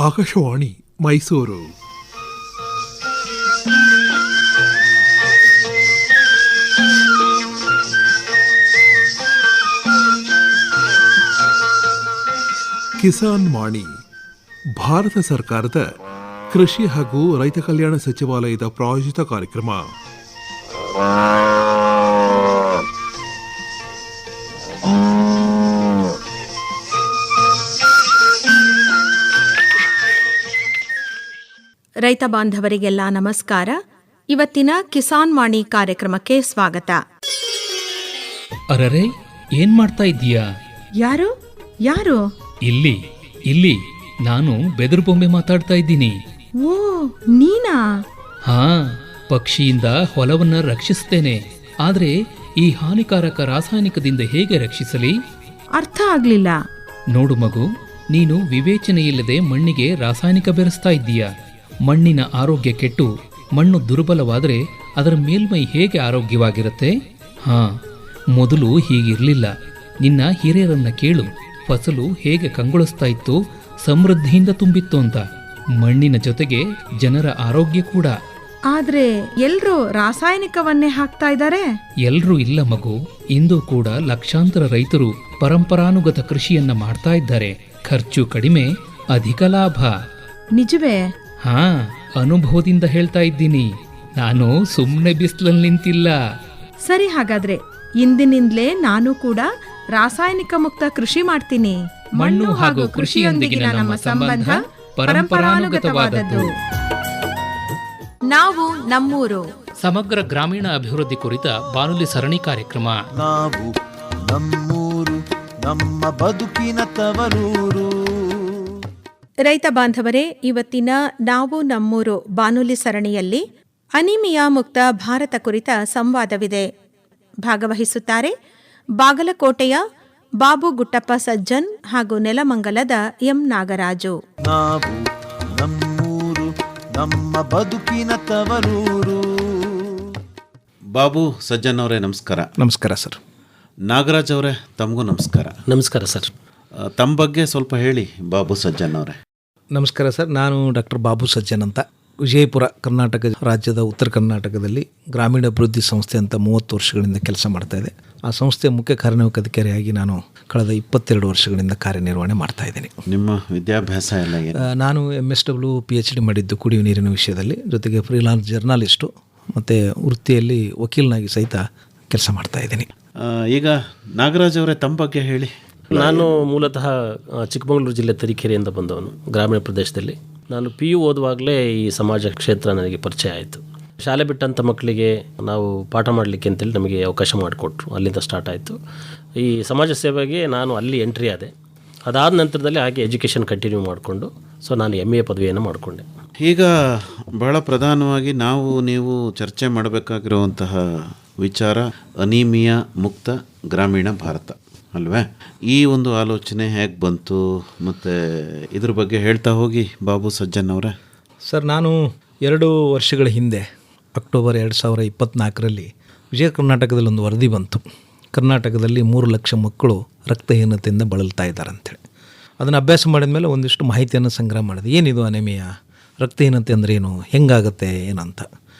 ಆಕಾಶವಾಣಿ ಮೈಸೂರು. ಕಿಸಾನ್ ವಾಣಿ ಭಾರತ ಸರ್ಕಾರದ ಕೃಷಿ ಹಾಗೂ ರೈತ ಕಲ್ಯಾಣ ಸಚಿವಾಲಯದ ಪ್ರಾಯೋಜಿತ ಕಾರ್ಯಕ್ರಮ. ರೈತ ಬಾಂಧವರಿಗೆಲ್ಲ ನಮಸ್ಕಾರ. ಇವತ್ತಿನ ಕಿಸಾನ್ ವಾಣಿ ಕಾರ್ಯಕ್ರಮಕ್ಕೆ ಸ್ವಾಗತ. ಅರರೆ, ಏನ್ ಮಾಡ್ತಾ ಇದ್ದೀಯಾ? ಯಾರು? ಇಲ್ಲಿ ನಾನು ಬೆದರು ಬೊಂಬೆ ಮಾತಾಡ್ತಾ ಇದ್ದೀನಿ. ಓ, ನೀನಾ? ಹಾ, ಪಕ್ಷಿಯಿಂದ ಹೊಲವನ್ನ ರಕ್ಷಿಸ್ತೇನೆ. ಆದ್ರೆ ಈ ಹಾನಿಕಾರಕ ರಾಸಾಯನಿಕದಿಂದ ಹೇಗೆ ರಕ್ಷಿಸಲಿ? ಅರ್ಥ ಆಗ್ಲಿಲ್ಲ. ನೋಡು ಮಗು, ನೀನು ವಿವೇಚನೆಯಿಲ್ಲದೆ ಮಣ್ಣಿಗೆ ರಾಸಾಯನಿಕ ಬೆರೆಸ್ತಾ ಇದ್ದೀಯಾ. ಮಣ್ಣಿನ ಆರೋಗ್ಯ ಕೆಟ್ಟು ಮಣ್ಣು ದುರ್ಬಲವಾದರೆ ಅದರ ಮೇಲ್ಮೈ ಹೇಗೆ ಆರೋಗ್ಯವಾಗಿರುತ್ತೆ? ಹಾ, ಮೊದಲು ಹೀಗಿರ್ಲಿಲ್ಲ. ನಿನ್ನ ಹಿರಿಯರನ್ನ ಕೇಳು, ಫಸಲು ಹೇಗೆ ಕಂಗೊಳಿಸ್ತಾ ಇತ್ತು, ಸಮೃದ್ಧಿಯಿಂದ ತುಂಬಿತ್ತು ಅಂತ. ಮಣ್ಣಿನ ಜೊತೆಗೆ ಜನರ ಆರೋಗ್ಯ ಕೂಡ. ಆದ್ರೆ ಎಲ್ರೂ ರಾಸಾಯನಿಕವನ್ನೇ ಹಾಕ್ತಾ ಇದ್ದಾರೆ. ಎಲ್ರೂ ಇಲ್ಲ ಮಗು. ಇಂದು ಕೂಡ ಲಕ್ಷಾಂತರ ರೈತರು ಪರಂಪರಾನುಗತ ಕೃಷಿಯನ್ನ ಮಾಡ್ತಾ ಇದ್ದಾರೆ. ಖರ್ಚು ಕಡಿಮೆ, ಅಧಿಕ ಲಾಭ. ನಿಜವೇ? ಹಾ, ಅನುಭವದಿಂದ ಹೇಳ್ತಾ ಇದ್ದೀನಿ. ನಾನು ಸುಮ್ಮನೆ ಬಿಸಿಲಲ್ಲಿ ನಿಂತಿಲ್ಲ. ಸರಿ, ಹಾಗಾದ್ರೆ ಇಂದಿನಿಂದಲೇ ನಾನು ಕೂಡ ರಾಸಾಯನಿಕ ಮುಕ್ತ ಕೃಷಿ ಮಾಡ್ತೀನಿ. ಮಣ್ಣು ಹಾಗೂ ಕೃಷಿಯೊಂದಿಗಿನ ನಮ್ಮ ಸಂಬಂಧ ಪರಂಪರಾನುಗತವಾದದ್ದು. ನಾವು ನಮ್ಮೂರು ಸಮಗ್ರ ಗ್ರಾಮೀಣ ಅಭಿವೃದ್ಧಿ ಕುರಿತ ಬಾನುಲಿ ಸರಣಿ ಕಾರ್ಯಕ್ರಮ. ನಾವು ನಮ್ಮೂರು, ನಮ್ಮ ಬದುಕಿನ ತವರೂರು. ರೈತ ಬಾಂಧವರೇ, ಇವತ್ತಿನ ನಾವು ನಮ್ಮೂರು ಬಾನುಲಿ ಸರಣಿಯಲ್ಲಿ ಅನಿಮಿಯಾ ಮುಕ್ತ ಭಾರತ ಕುರಿತ ಸಂವಾದವಿದೆ. ಭಾಗವಹಿಸುತ್ತಾರೆ ಬಾಗಲಕೋಟೆಯ ಬಾಬು ಗುಟ್ಟಪ್ಪ ಸಜ್ಜನ್ ಹಾಗೂ ನೆಲಮಂಗಲದ ಎಂ ನಾಗರಾಜು. ನಾವು ನಮ್ಮೂರು, ನಮ್ಮ ಬದುಕಿನ ತವರೂರು. ಬಾಬು ಸಜ್ಜನ್ ಅವರೇ ನಮಸ್ಕಾರ. ನಮಸ್ಕಾರ ಸರ್. ನಾಗರಾಜ್ ಅವರೇ ತಮಗೂ ನಮಸ್ಕಾರ. ನಮಸ್ಕಾರ ಸರ್. ತಮ್ಮ ಬಗ್ಗೆ ಸ್ವಲ್ಪ ಹೇಳಿ ಬಾಬು ಸಜ್ಜನ್ ಅವರೇ. ನಮಸ್ಕಾರ ಸರ್. ನಾನು ಡಾಕ್ಟರ್ ಬಾಬು ಸಜ್ಜನ್ ಅಂತ, ವಿಜಯಪುರ ಕರ್ನಾಟಕ ರಾಜ್ಯದ ಉತ್ತರ ಕರ್ನಾಟಕದಲ್ಲಿ ಗ್ರಾಮೀಣ ಅಭಿವೃದ್ಧಿ ಸಂಸ್ಥೆ ಅಂತ 30 ವರ್ಷಗಳಿಂದ ಕೆಲಸ ಮಾಡ್ತಾ ಇದೆ. ಆ ಸಂಸ್ಥೆಯ ಮುಖ್ಯ ಕಾರ್ಯನಿರ್ವಾಹಕ ಅಧಿಕಾರಿಯಾಗಿ ನಾನು ಕಳೆದ 22 ವರ್ಷಗಳಿಂದ ಕಾರ್ಯನಿರ್ವಹಣೆ ಮಾಡ್ತಾ ಇದ್ದೀನಿ. ನಿಮ್ಮ ವಿದ್ಯಾಭ್ಯಾಸ ಎಲ್ಲ ಏನು? ನಾನು MSW PhD ಮಾಡಿದ್ದು ಕುಡಿಯುವ ನೀರಿನ ವಿಷಯದಲ್ಲಿ, ಜೊತೆಗೆ ಫ್ರೀಲಾನ್ಸ್ ಜರ್ನಲಿಸ್ಟು ಮತ್ತು ವೃತ್ತಿಯಲ್ಲಿ ವಕೀಲನಾಗಿ ಸಹಿತ ಕೆಲಸ ಮಾಡ್ತಾ ಇದ್ದೀನಿ. ಈಗ ನಾಗರಾಜ್ ಅವರೇ ತಮ್ಮ ಬಗ್ಗೆ ಹೇಳಿ. ನಾನು ಮೂಲತಃ ಚಿಕ್ಕಮಗಳೂರು ಜಿಲ್ಲೆ ತರೀಕೆರೆಯಿಂದ ಬಂದವನು. ಗ್ರಾಮೀಣ ಪ್ರದೇಶದಲ್ಲಿ ನಾನು PU ಓದುವಾಗಲೇ ಈ ಸಮಾಜ ಕ್ಷೇತ್ರ ನನಗೆ ಪರಿಚಯ ಆಯಿತು. ಶಾಲೆ ಬಿಟ್ಟಂಥ ಮಕ್ಕಳಿಗೆ ನಾವು ಪಾಠ ಮಾಡಲಿಕ್ಕೆ ಅಂತೇಳಿ ನಮಗೆ ಅವಕಾಶ ಮಾಡಿಕೊಟ್ರು. ಅಲ್ಲಿಂದ ಸ್ಟಾರ್ಟ್ ಆಯಿತು ಈ ಸಮಾಜ ಸೇವೆಗೆ. ನಾನು ಅಲ್ಲಿ ಎಂಟ್ರಿ ಆದೆ. ಅದಾದ ನಂತರದಲ್ಲಿ ಹಾಗೆ ಎಜುಕೇಷನ್ ಕಂಟಿನ್ಯೂ ಮಾಡಿಕೊಂಡು ನಾನು MA ಪದವಿಯನ್ನು ಮಾಡಿಕೊಂಡೆ. ಈಗ ಬಹಳ ಪ್ರಧಾನವಾಗಿ ನೀವು ಚರ್ಚೆ ಮಾಡಬೇಕಾಗಿರುವಂತಹ ವಿಚಾರ ಅನಿಮಿಯಾ ಮುಕ್ತ ಗ್ರಾಮೀಣ ಭಾರತ ಅಲ್ವೇ? ಈ ಒಂದು ಆಲೋಚನೆ ಹೇಗೆ ಬಂತು ಮತ್ತು ಇದ್ರ ಬಗ್ಗೆ ಹೇಳ್ತಾ ಹೋಗಿ ಬಾಬು ಸಜ್ಜನ್ ಅವರೇ. ಸರ್, ನಾನು 2 ವರ್ಷಗಳ ಹಿಂದೆ ಅಕ್ಟೋಬರ್ 2024ರಲ್ಲಿ ವಿಜಯ ಕರ್ನಾಟಕದಲ್ಲಿ ಒಂದು ವರದಿ ಬಂತು. ಕರ್ನಾಟಕದಲ್ಲಿ 3 ಲಕ್ಷ ಮಕ್ಕಳು ರಕ್ತಹೀನತೆಯಿಂದ ಬಳಲ್ತಾ ಇದ್ದಾರೆ ಅಂಥೇಳಿ. ಅದನ್ನು ಅಭ್ಯಾಸ ಮಾಡಿದ ಮೇಲೆ ಒಂದಿಷ್ಟು ಮಾಹಿತಿಯನ್ನು ಸಂಗ್ರಹ ಮಾಡಿದೆ. ಏನಿದು ಅನೆಮಿಯಾ, ರಕ್ತಹೀನತೆ ಅಂದರೆ ಏನು, ಹೆಂಗಾಗುತ್ತೆ ಏನಂತ.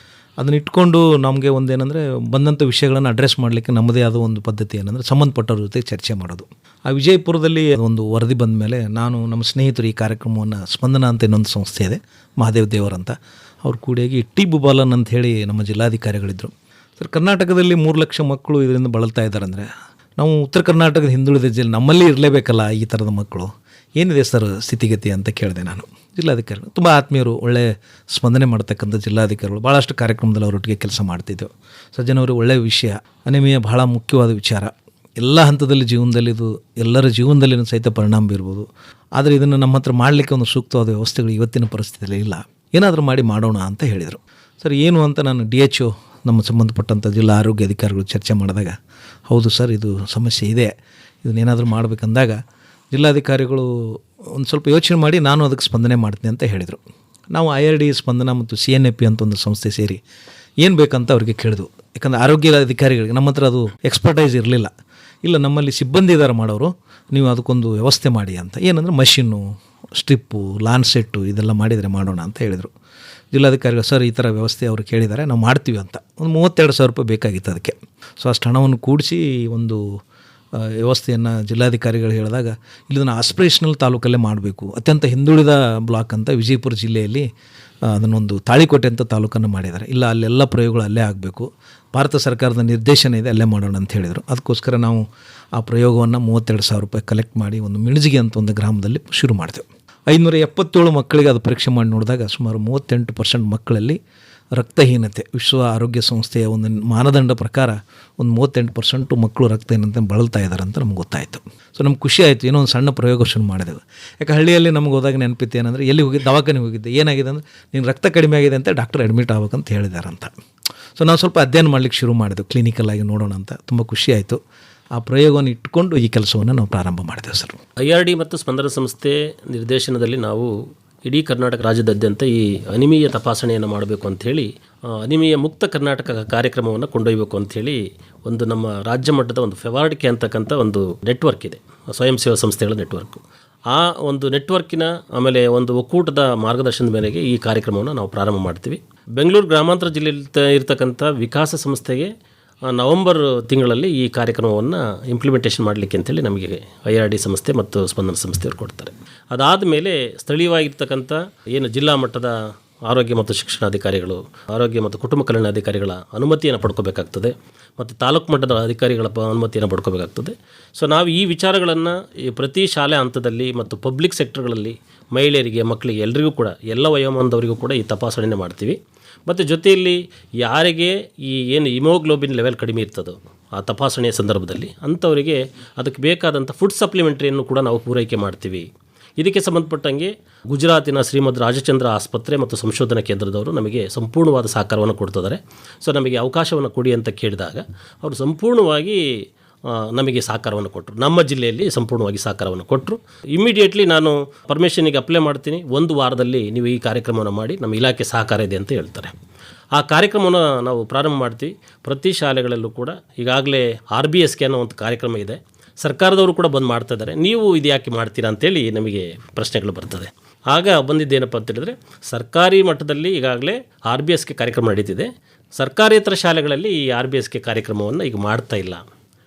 ಅದನ್ನ ಇಟ್ಕೊಂಡು ನಮಗೆ ಒಂದೇನೆಂದರೆ ಬಂದಂಥ ವಿಷಯಗಳನ್ನು ಅಡ್ರೆಸ್ ಮಾಡಲಿಕ್ಕೆ ನಮ್ಮದೇ ಆದ ಒಂದು ಪದ್ಧತಿ ಏನಂದರೆ ಸಂಬಂಧಪಟ್ಟವ್ರ ಜೊತೆ ಚರ್ಚೆ ಮಾಡೋದು. ಆ ವಿಜಯಪುರದಲ್ಲಿ ಒಂದು ವರದಿ ಬಂದ ಮೇಲೆ ನಾನು ನಮ್ಮ ಸ್ನೇಹಿತರು ಈ ಕಾರ್ಯಕ್ರಮವನ್ನು ಸ್ಪಂದನ ಅಂತ ಇನ್ನೊಂದು ಸಂಸ್ಥೆ ಇದೆ, ಮಹಾದೇವ್ ದೇವರಂತ, ಅವ್ರು ಕೂಡಿಯಾಗಿ ಟಿ.ಬು ಬಾಲನ್ ಅಂತ ಹೇಳಿ ನಮ್ಮ ಜಿಲ್ಲಾಧಿಕಾರಿಗಳಿದ್ದರು. ಸರ್, ಕರ್ನಾಟಕದಲ್ಲಿ 3 ಲಕ್ಷ ಮಕ್ಕಳು ಇದರಿಂದ ಬಳಲ್ತಾ ಇದ್ದಾರೆ ಅಂದರೆ ನಾವು ಉತ್ತರ ಕರ್ನಾಟಕದ ಹಿಂದುಳಿದ ಜಿಲ್ಲೆ, ನಮ್ಮಲ್ಲಿ ಇರಲೇಬೇಕಲ್ಲ ಈ ಥರದ ಮಕ್ಕಳು, ಏನಿದೆ ಸರ್ ಸ್ಥಿತಿಗತಿ ಅಂತ ಕೇಳಿದೆ ನಾನು. ಜಿಲ್ಲಾಧಿಕಾರಿಗಳು ತುಂಬ ಆತ್ಮೀಯರು, ಒಳ್ಳೆಯ ಸ್ಪಂದನೆ ಮಾಡ್ತಕ್ಕಂಥ ಜಿಲ್ಲಾಧಿಕಾರಿಗಳು, ಭಾಳಷ್ಟು ಕಾರ್ಯಕ್ರಮದಲ್ಲಿ ಅವರೊಟ್ಟಿಗೆ ಕೆಲಸ ಮಾಡ್ತಿದ್ದೆವು. ಸಜ್ಜನವರು ಒಳ್ಳೆಯ ವಿಷಯ, ಅನಿಮಿಯಾ ಬಹಳ ಮುಖ್ಯವಾದ ವಿಚಾರ. ಎಲ್ಲ ಹಂತದಲ್ಲಿ ಜೀವನದಲ್ಲಿ ಇದು ಎಲ್ಲರ ಜೀವನದಲ್ಲಿನೂ ಸಹಿತ ಪರಿಣಾಮ ಬೀರ್ಬೋದು. ಆದರೆ ಇದನ್ನು ನಮ್ಮ ಹತ್ರ ಮಾಡಲಿಕ್ಕೆ ಒಂದು ಸೂಕ್ತವಾದ ವ್ಯವಸ್ಥೆಗಳು ಇವತ್ತಿನ ಪರಿಸ್ಥಿತಿಯಲ್ಲಿ ಇಲ್ಲ. ಏನಾದರೂ ಮಾಡೋಣ ಅಂತ ಹೇಳಿದರು. ಸರ್, ಏನು ಅಂತ ನಾನು DHO ನಮ್ಮ ಸಂಬಂಧಪಟ್ಟಂಥ ಜಿಲ್ಲಾ ಆರೋಗ್ಯ ಅಧಿಕಾರಿಗಳು ಚರ್ಚೆ ಮಾಡಿದಾಗ, ಹೌದು ಸರ್, ಇದು ಸಮಸ್ಯೆ ಇದೆ, ಇದನ್ನೇನಾದರೂ ಮಾಡಬೇಕಂದಾಗ ಜಿಲ್ಲಾಧಿಕಾರಿಗಳು ಒಂದು ಸ್ವಲ್ಪ ಯೋಚನೆ ಮಾಡಿ ನಾನು ಅದಕ್ಕೆ ಸ್ಪಂದನೆ ಮಾಡ್ತೀನಿ ಅಂತ ಹೇಳಿದರು. ನಾವು IRD ಸ್ಪಂದನ ಮತ್ತು CNAP ಅಂತ ಒಂದು ಸಂಸ್ಥೆ ಸೇರಿ ಏನು ಬೇಕಂತ ಅವರಿಗೆ ಕೇಳಿದ್ವು. ಯಾಕಂದರೆ ಆರೋಗ್ಯ ಅಧಿಕಾರಿಗಳಿಗೆ ನಮ್ಮ ಹತ್ರ ಅದು ಎಕ್ಸ್ಪರ್ಟೈಸ್ ಇರಲಿಲ್ಲ. ಇಲ್ಲ, ನಮ್ಮಲ್ಲಿ ಸಿಬ್ಬಂದಿ ಇದ್ದಾರೆ ಮಾಡೋರು, ನೀವು ಅದಕ್ಕೊಂದು ವ್ಯವಸ್ಥೆ ಮಾಡಿ ಅಂತ. ಏನಂದರೆ ಮಷಿನ್ನು, ಸ್ಟ್ರಿಪ್ಪು ಲಾನ್ಸೆಟ್ಟು ಇದೆಲ್ಲ ಮಾಡಿದರೆ ಮಾಡೋಣ ಅಂತ ಹೇಳಿದರು. ಜಿಲ್ಲಾಧಿಕಾರಿಗಳು ಸರ್ ಈ ಥರ ವ್ಯವಸ್ಥೆ ಅವರು ಕೇಳಿದ್ದಾರೆ, ನಾವು ಮಾಡ್ತೀವಿ ಅಂತ. ಒಂದು 32,000 ರೂಪಾಯಿ ಬೇಕಾಗಿತ್ತು ಅದಕ್ಕೆ. ಸೊ ಅಷ್ಟು ಹಣವನ್ನು ಕೂಡಿಸಿ ಒಂದು ವ್ಯವಸ್ಥೆಯನ್ನು ಜಿಲ್ಲಾಧಿಕಾರಿಗಳು ಹೇಳಿದಾಗ ಇಲ್ಲಿನ ಆಸ್ಪಿರೇಷನಲ್ ತಾಲೂಕಲ್ಲೇ ಮಾಡಬೇಕು, ಅತ್ಯಂತ ಹಿಂದುಳಿದ ಬ್ಲಾಕ್ ಅಂತ ವಿಜಯಪುರ ಜಿಲ್ಲೆಯಲ್ಲಿ ಅದನ್ನೊಂದು ತಾಳಿಕೋಟೆ ಅಂತ ತಾಲೂಕನ್ನು ಮಾಡಿದ್ದಾರೆ. ಇಲ್ಲ ಅಲ್ಲೆಲ್ಲ ಪ್ರಯೋಗಗಳು ಅಲ್ಲೇ ಆಗಬೇಕು, ಭಾರತ ಸರ್ಕಾರದ ನಿರ್ದೇಶನ ಇದೆ, ಅಲ್ಲೇ ಮಾಡೋಣ ಅಂತ ಹೇಳಿದರು. ಅದಕ್ಕೋಸ್ಕರ ನಾವು ಆ ಪ್ರಯೋಗವನ್ನು 32,000 ರೂಪಾಯಿ ಕಲೆಕ್ಟ್ ಮಾಡಿ ಒಂದು ಮಿಣಜಿಗೆ ಅಂತ ಒಂದು ಗ್ರಾಮದಲ್ಲಿ ಶುರು ಮಾಡಿದೆವು. 577 ಮಕ್ಕಳಿಗೆ ಅದು ಪರೀಕ್ಷೆ ಮಾಡಿ ನೋಡಿದಾಗ ಸುಮಾರು 38% ಮಕ್ಕಳಲ್ಲಿ ರಕ್ತಹೀನತೆ, ವಿಶ್ವ ಆರೋಗ್ಯ ಸಂಸ್ಥೆಯ ಒಂದು ಮಾನದಂಡ ಪ್ರಕಾರ ಒಂದು 38% ಮಕ್ಕಳು ರಕ್ತಹೀನತೆ ಬಳಲ್ತಾ ಇದ್ದಾರೆ ಅಂತ ನಮ್ಗೆ ಗೊತ್ತಾಯಿತು. ಸೊ ನಮ್ಗೆ ಖುಷಿ ಆಯಿತು, ಏನೋ ಒಂದು ಸಣ್ಣ ಪ್ರಯೋಗ ಶುರು ಮಾಡಿದೆವು. ಯಾಕೆ ಹಳ್ಳಿಯಲ್ಲಿ ನಮ್ಗೆ ಹೋದಾಗ ನೆನಪಿತ್ತು ಏನಂದರೆ, ಎಲ್ಲಿ ಹೋಗಿದ್ದು, ದವಾಖಾನೆಗೆ ಹೋಗಿದ್ದೆ, ಏನಾಗಿದೆ ಅಂದರೆ ನೀನು ರಕ್ತ ಕಡಿಮೆ ಆಗಿದೆ ಅಂತ ಡಾಕ್ಟರ್ ಅಡ್ಮಿಟ್ ಆಗ್ಬೇಕಂತ ಹೇಳಿದಾರಂತ. ಸೊ ನಾವು ಸ್ವಲ್ಪ ಅಧ್ಯಯನ ಮಾಡಲಿಕ್ಕೆ ಶುರು ಮಾಡಿದೆವು, ಕ್ಲಿನಿಕಲ್ಲಾಗಿ ನೋಡೋಣ ಅಂತ. ತುಂಬ ಖುಷಿ ಆಯಿತು. ಆ ಪ್ರಯೋಗವನ್ನು ಇಟ್ಕೊಂಡು ಈ ಕೆಲಸವನ್ನು ನಾವು ಪ್ರಾರಂಭ ಮಾಡಿದೆವು ಸರ್. IRD ಮತ್ತು ಸ್ಪಂದನ ಸಂಸ್ಥೆ ನಿರ್ದೇಶನದಲ್ಲಿ ನಾವು ಇಡೀ ಕರ್ನಾಟಕ ರಾಜ್ಯದಾದ್ಯಂತ ಈ ಅನಿಮಿಯ ತಪಾಸಣೆಯನ್ನು ಮಾಡಬೇಕು ಅಂಥೇಳಿ, ಅನಿಮಿಯ ಮುಕ್ತ ಕರ್ನಾಟಕ ಕಾರ್ಯಕ್ರಮವನ್ನು ಕೊಂಡೊಯ್ಯಬೇಕು ಅಂಥೇಳಿ ಒಂದು ನಮ್ಮ ರಾಜ್ಯ ಮಟ್ಟದ ಒಂದು ಫೆವಾರ್ಡಿಕೆ ಅಂತಕ್ಕಂಥ ಒಂದು ನೆಟ್ವರ್ಕ್ ಇದೆ, ಸ್ವಯಂ ಸೇವಾ ಸಂಸ್ಥೆಗಳ ನೆಟ್ವರ್ಕು. ಆ ಒಂದು ನೆಟ್ವರ್ಕಿನ ಆಮೇಲೆ ಒಂದು ಒಕ್ಕೂಟದ ಮಾರ್ಗದರ್ಶನದ ಮೇರೆಗೆ ಈ ಕಾರ್ಯಕ್ರಮವನ್ನು ನಾವು ಪ್ರಾರಂಭ ಮಾಡ್ತೀವಿ. ಬೆಂಗಳೂರು ಗ್ರಾಮಾಂತರ ಜಿಲ್ಲೆಯಲ್ಲಿ ಇರತಕ್ಕಂಥ ವಿಕಾಸ ಸಂಸ್ಥೆಗೆ ನವೆಂಬರ್ ತಿಂಗಳಲ್ಲಿ ಈ ಕಾರ್ಯಕ್ರಮವನ್ನು ಇಂಪ್ಲಿಮೆಂಟೇಷನ್ ಮಾಡಲಿಕ್ಕೆ ಅಂತೇಳಿ ನಮಗೆ IRD ಸಂಸ್ಥೆ ಮತ್ತು ಸ್ಪಂದನ ಸಂಸ್ಥೆಯವರು ಕೊಡ್ತಾರೆ. ಅದಾದ ಮೇಲೆ ಸ್ಥಳೀಯವಾಗಿರ್ತಕ್ಕಂಥ ಏನು ಜಿಲ್ಲಾ ಮಟ್ಟದ ಆರೋಗ್ಯ ಮತ್ತು ಶಿಕ್ಷಣಾಧಿಕಾರಿಗಳು, ಆರೋಗ್ಯ ಮತ್ತು ಕುಟುಂಬ ಕಲ್ಯಾಣ ಅಧಿಕಾರಿಗಳ ಅನುಮತಿಯನ್ನು ಪಡ್ಕೋಬೇಕಾಗ್ತದೆ, ಮತ್ತು ತಾಲೂಕು ಮಟ್ಟದ ಅಧಿಕಾರಿಗಳ ಅನುಮತಿಯನ್ನು ಪಡ್ಕೋಬೇಕಾಗ್ತದೆ. ಸೊ ನಾವು ಈ ವಿಚಾರಗಳನ್ನು ಪ್ರತಿ ಶಾಲೆ ಹಂತದಲ್ಲಿ ಮತ್ತು ಪಬ್ಲಿಕ್ ಸೆಕ್ಟರ್ಗಳಲ್ಲಿ ಮಹಿಳೆಯರಿಗೆ, ಮಕ್ಕಳಿಗೆ, ಎಲ್ಲರಿಗೂ ಕೂಡ, ಎಲ್ಲ ವಯೋಮಾನದವರಿಗೂ ಕೂಡ ಈ ತಪಾಸಣೆಯನ್ನು ಮಾಡ್ತೀವಿ. ಮತ್ತು ಜೊತೆಯಲ್ಲಿ ಯಾರಿಗೆ ಈ ಏನು ಹಿಮೋಗ್ಲೋಬಿನ್ ಲೆವೆಲ್ ಕಡಿಮೆ ಇರ್ತದೋ ಆ ತಪಾಸಣೆಯ ಸಂದರ್ಭದಲ್ಲಿ ಅಂಥವರಿಗೆ ಅದಕ್ಕೆ ಬೇಕಾದಂಥ ಫುಡ್ ಸಪ್ಲಿಮೆಂಟ್ರಿಯನ್ನು ಕೂಡ ನಾವು ಪೂರೈಕೆ ಮಾಡ್ತೀವಿ. ಇದಕ್ಕೆ ಸಂಬಂಧಪಟ್ಟಂಗೆ ಗುಜರಾತಿನ ಶ್ರೀಮದ್ ರಾಜಚಂದ್ರ ಆಸ್ಪತ್ರೆ ಮತ್ತು ಸಂಶೋಧನಾ ಕೇಂದ್ರದವರು ನಮಗೆ ಸಂಪೂರ್ಣವಾದ ಸಹಕಾರವನ್ನು ಕೊಡ್ತಿದ್ದಾರೆ. ಸೊ ನಮಗೆ ಅವಕಾಶವನ್ನು ಕೊಡಿ ಅಂತ ಕೇಳಿದಾಗ ಅವರು ಸಂಪೂರ್ಣವಾಗಿ ನಮಗೆ ಸಹಕಾರವನ್ನು ಕೊಟ್ಟರು. ನಮ್ಮ ಜಿಲ್ಲೆಯಲ್ಲಿ ಸಂಪೂರ್ಣವಾಗಿ ಸಹಕಾರವನ್ನು ಕೊಟ್ಟರು. ಇಮಿಡಿಯೇಟ್ಲಿ ನಾನು ಪರ್ಮಿಷನಿಗೆ ಅಪ್ಲೈ ಮಾಡ್ತೀನಿ, 1 ವಾರದಲ್ಲಿ ನೀವು ಈ ಕಾರ್ಯಕ್ರಮವನ್ನು ಮಾಡಿ, ನಮ್ಮ ಇಲಾಖೆ ಸಹಕಾರ ಇದೆ ಅಂತ ಹೇಳ್ತಾರೆ. ಆ ಕಾರ್ಯಕ್ರಮವನ್ನು ನಾವು ಪ್ರಾರಂಭ ಮಾಡ್ತೀವಿ. ಪ್ರತಿ ಶಾಲೆಗಳಲ್ಲೂ ಕೂಡ ಈಗಾಗಲೇ RBSK ಅನ್ನೋ ಒಂದು ಕಾರ್ಯಕ್ರಮ ಇದೆ, ಸರ್ಕಾರದವರು ಕೂಡ ಬಂದು ಮಾಡ್ತಾ ಇದ್ದಾರೆ. ನೀವು ಇದು ಯಾಕೆ ಮಾಡ್ತೀರಾ ಅಂತೇಳಿ ನಮಗೆ ಪ್ರಶ್ನೆಗಳು ಬರ್ತದೆ. ಆಗ ಬಂದಿದ್ದೇನಪ್ಪ ಅಂತ ಹೇಳಿದ್ರೆ, ಸರ್ಕಾರಿ ಮಟ್ಟದಲ್ಲಿ ಈಗಾಗಲೇ RBSK ಕಾರ್ಯಕ್ರಮ ನಡೀತಿದೆ, ಸರ್ಕಾರೇತರ ಶಾಲೆಗಳಲ್ಲಿ ಈ RBSK ಕಾರ್ಯಕ್ರಮವನ್ನು ಈಗ ಮಾಡ್ತಾ ಇಲ್ಲ.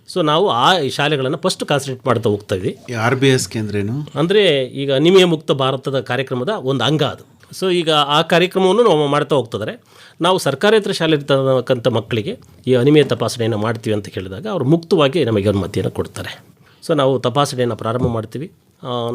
ಸೊ ನಾವು ಆ ಶಾಲೆಗಳನ್ನು ಫಸ್ಟ್ ಕಾನ್ಸಂಟ್ರೇಟ್ ಮಾಡ್ತಾ ಹೋಗ್ತಾ ಇದ್ವಿ. RBSK ಅಂದ್ರೇನು? ಅಂದರೆ ಈಗ ಅನಿಮಿಯ ಮುಕ್ತ ಭಾರತದ ಕಾರ್ಯಕ್ರಮದ ಒಂದು ಅಂಗ ಅದು. ಸೊ ಈಗ ಆ ಕಾರ್ಯಕ್ರಮವನ್ನು ನಾವು ಮಾಡ್ತಾ ಹೋಗ್ತಿದ್ದಾರೆ. ನಾವು ಸರ್ಕಾರೇತರ ಶಾಲೆ ಇರ್ತಕ್ಕಂಥ ಮಕ್ಕಳಿಗೆ ಈ ಅನಿಮಿಯ ತಪಾಸಣೆಯನ್ನು ಮಾಡ್ತೀವಿ ಅಂತ ಹೇಳಿದಾಗ ಅವರು ಮುಕ್ತವಾಗಿ ನಮಗೆ ಅನುಮತಿಯನ್ನು ಕೊಡ್ತಾರೆ. ಸೊ ನಾವು ತಪಾಸಣೆಯನ್ನು ಪ್ರಾರಂಭ ಮಾಡ್ತೀವಿ.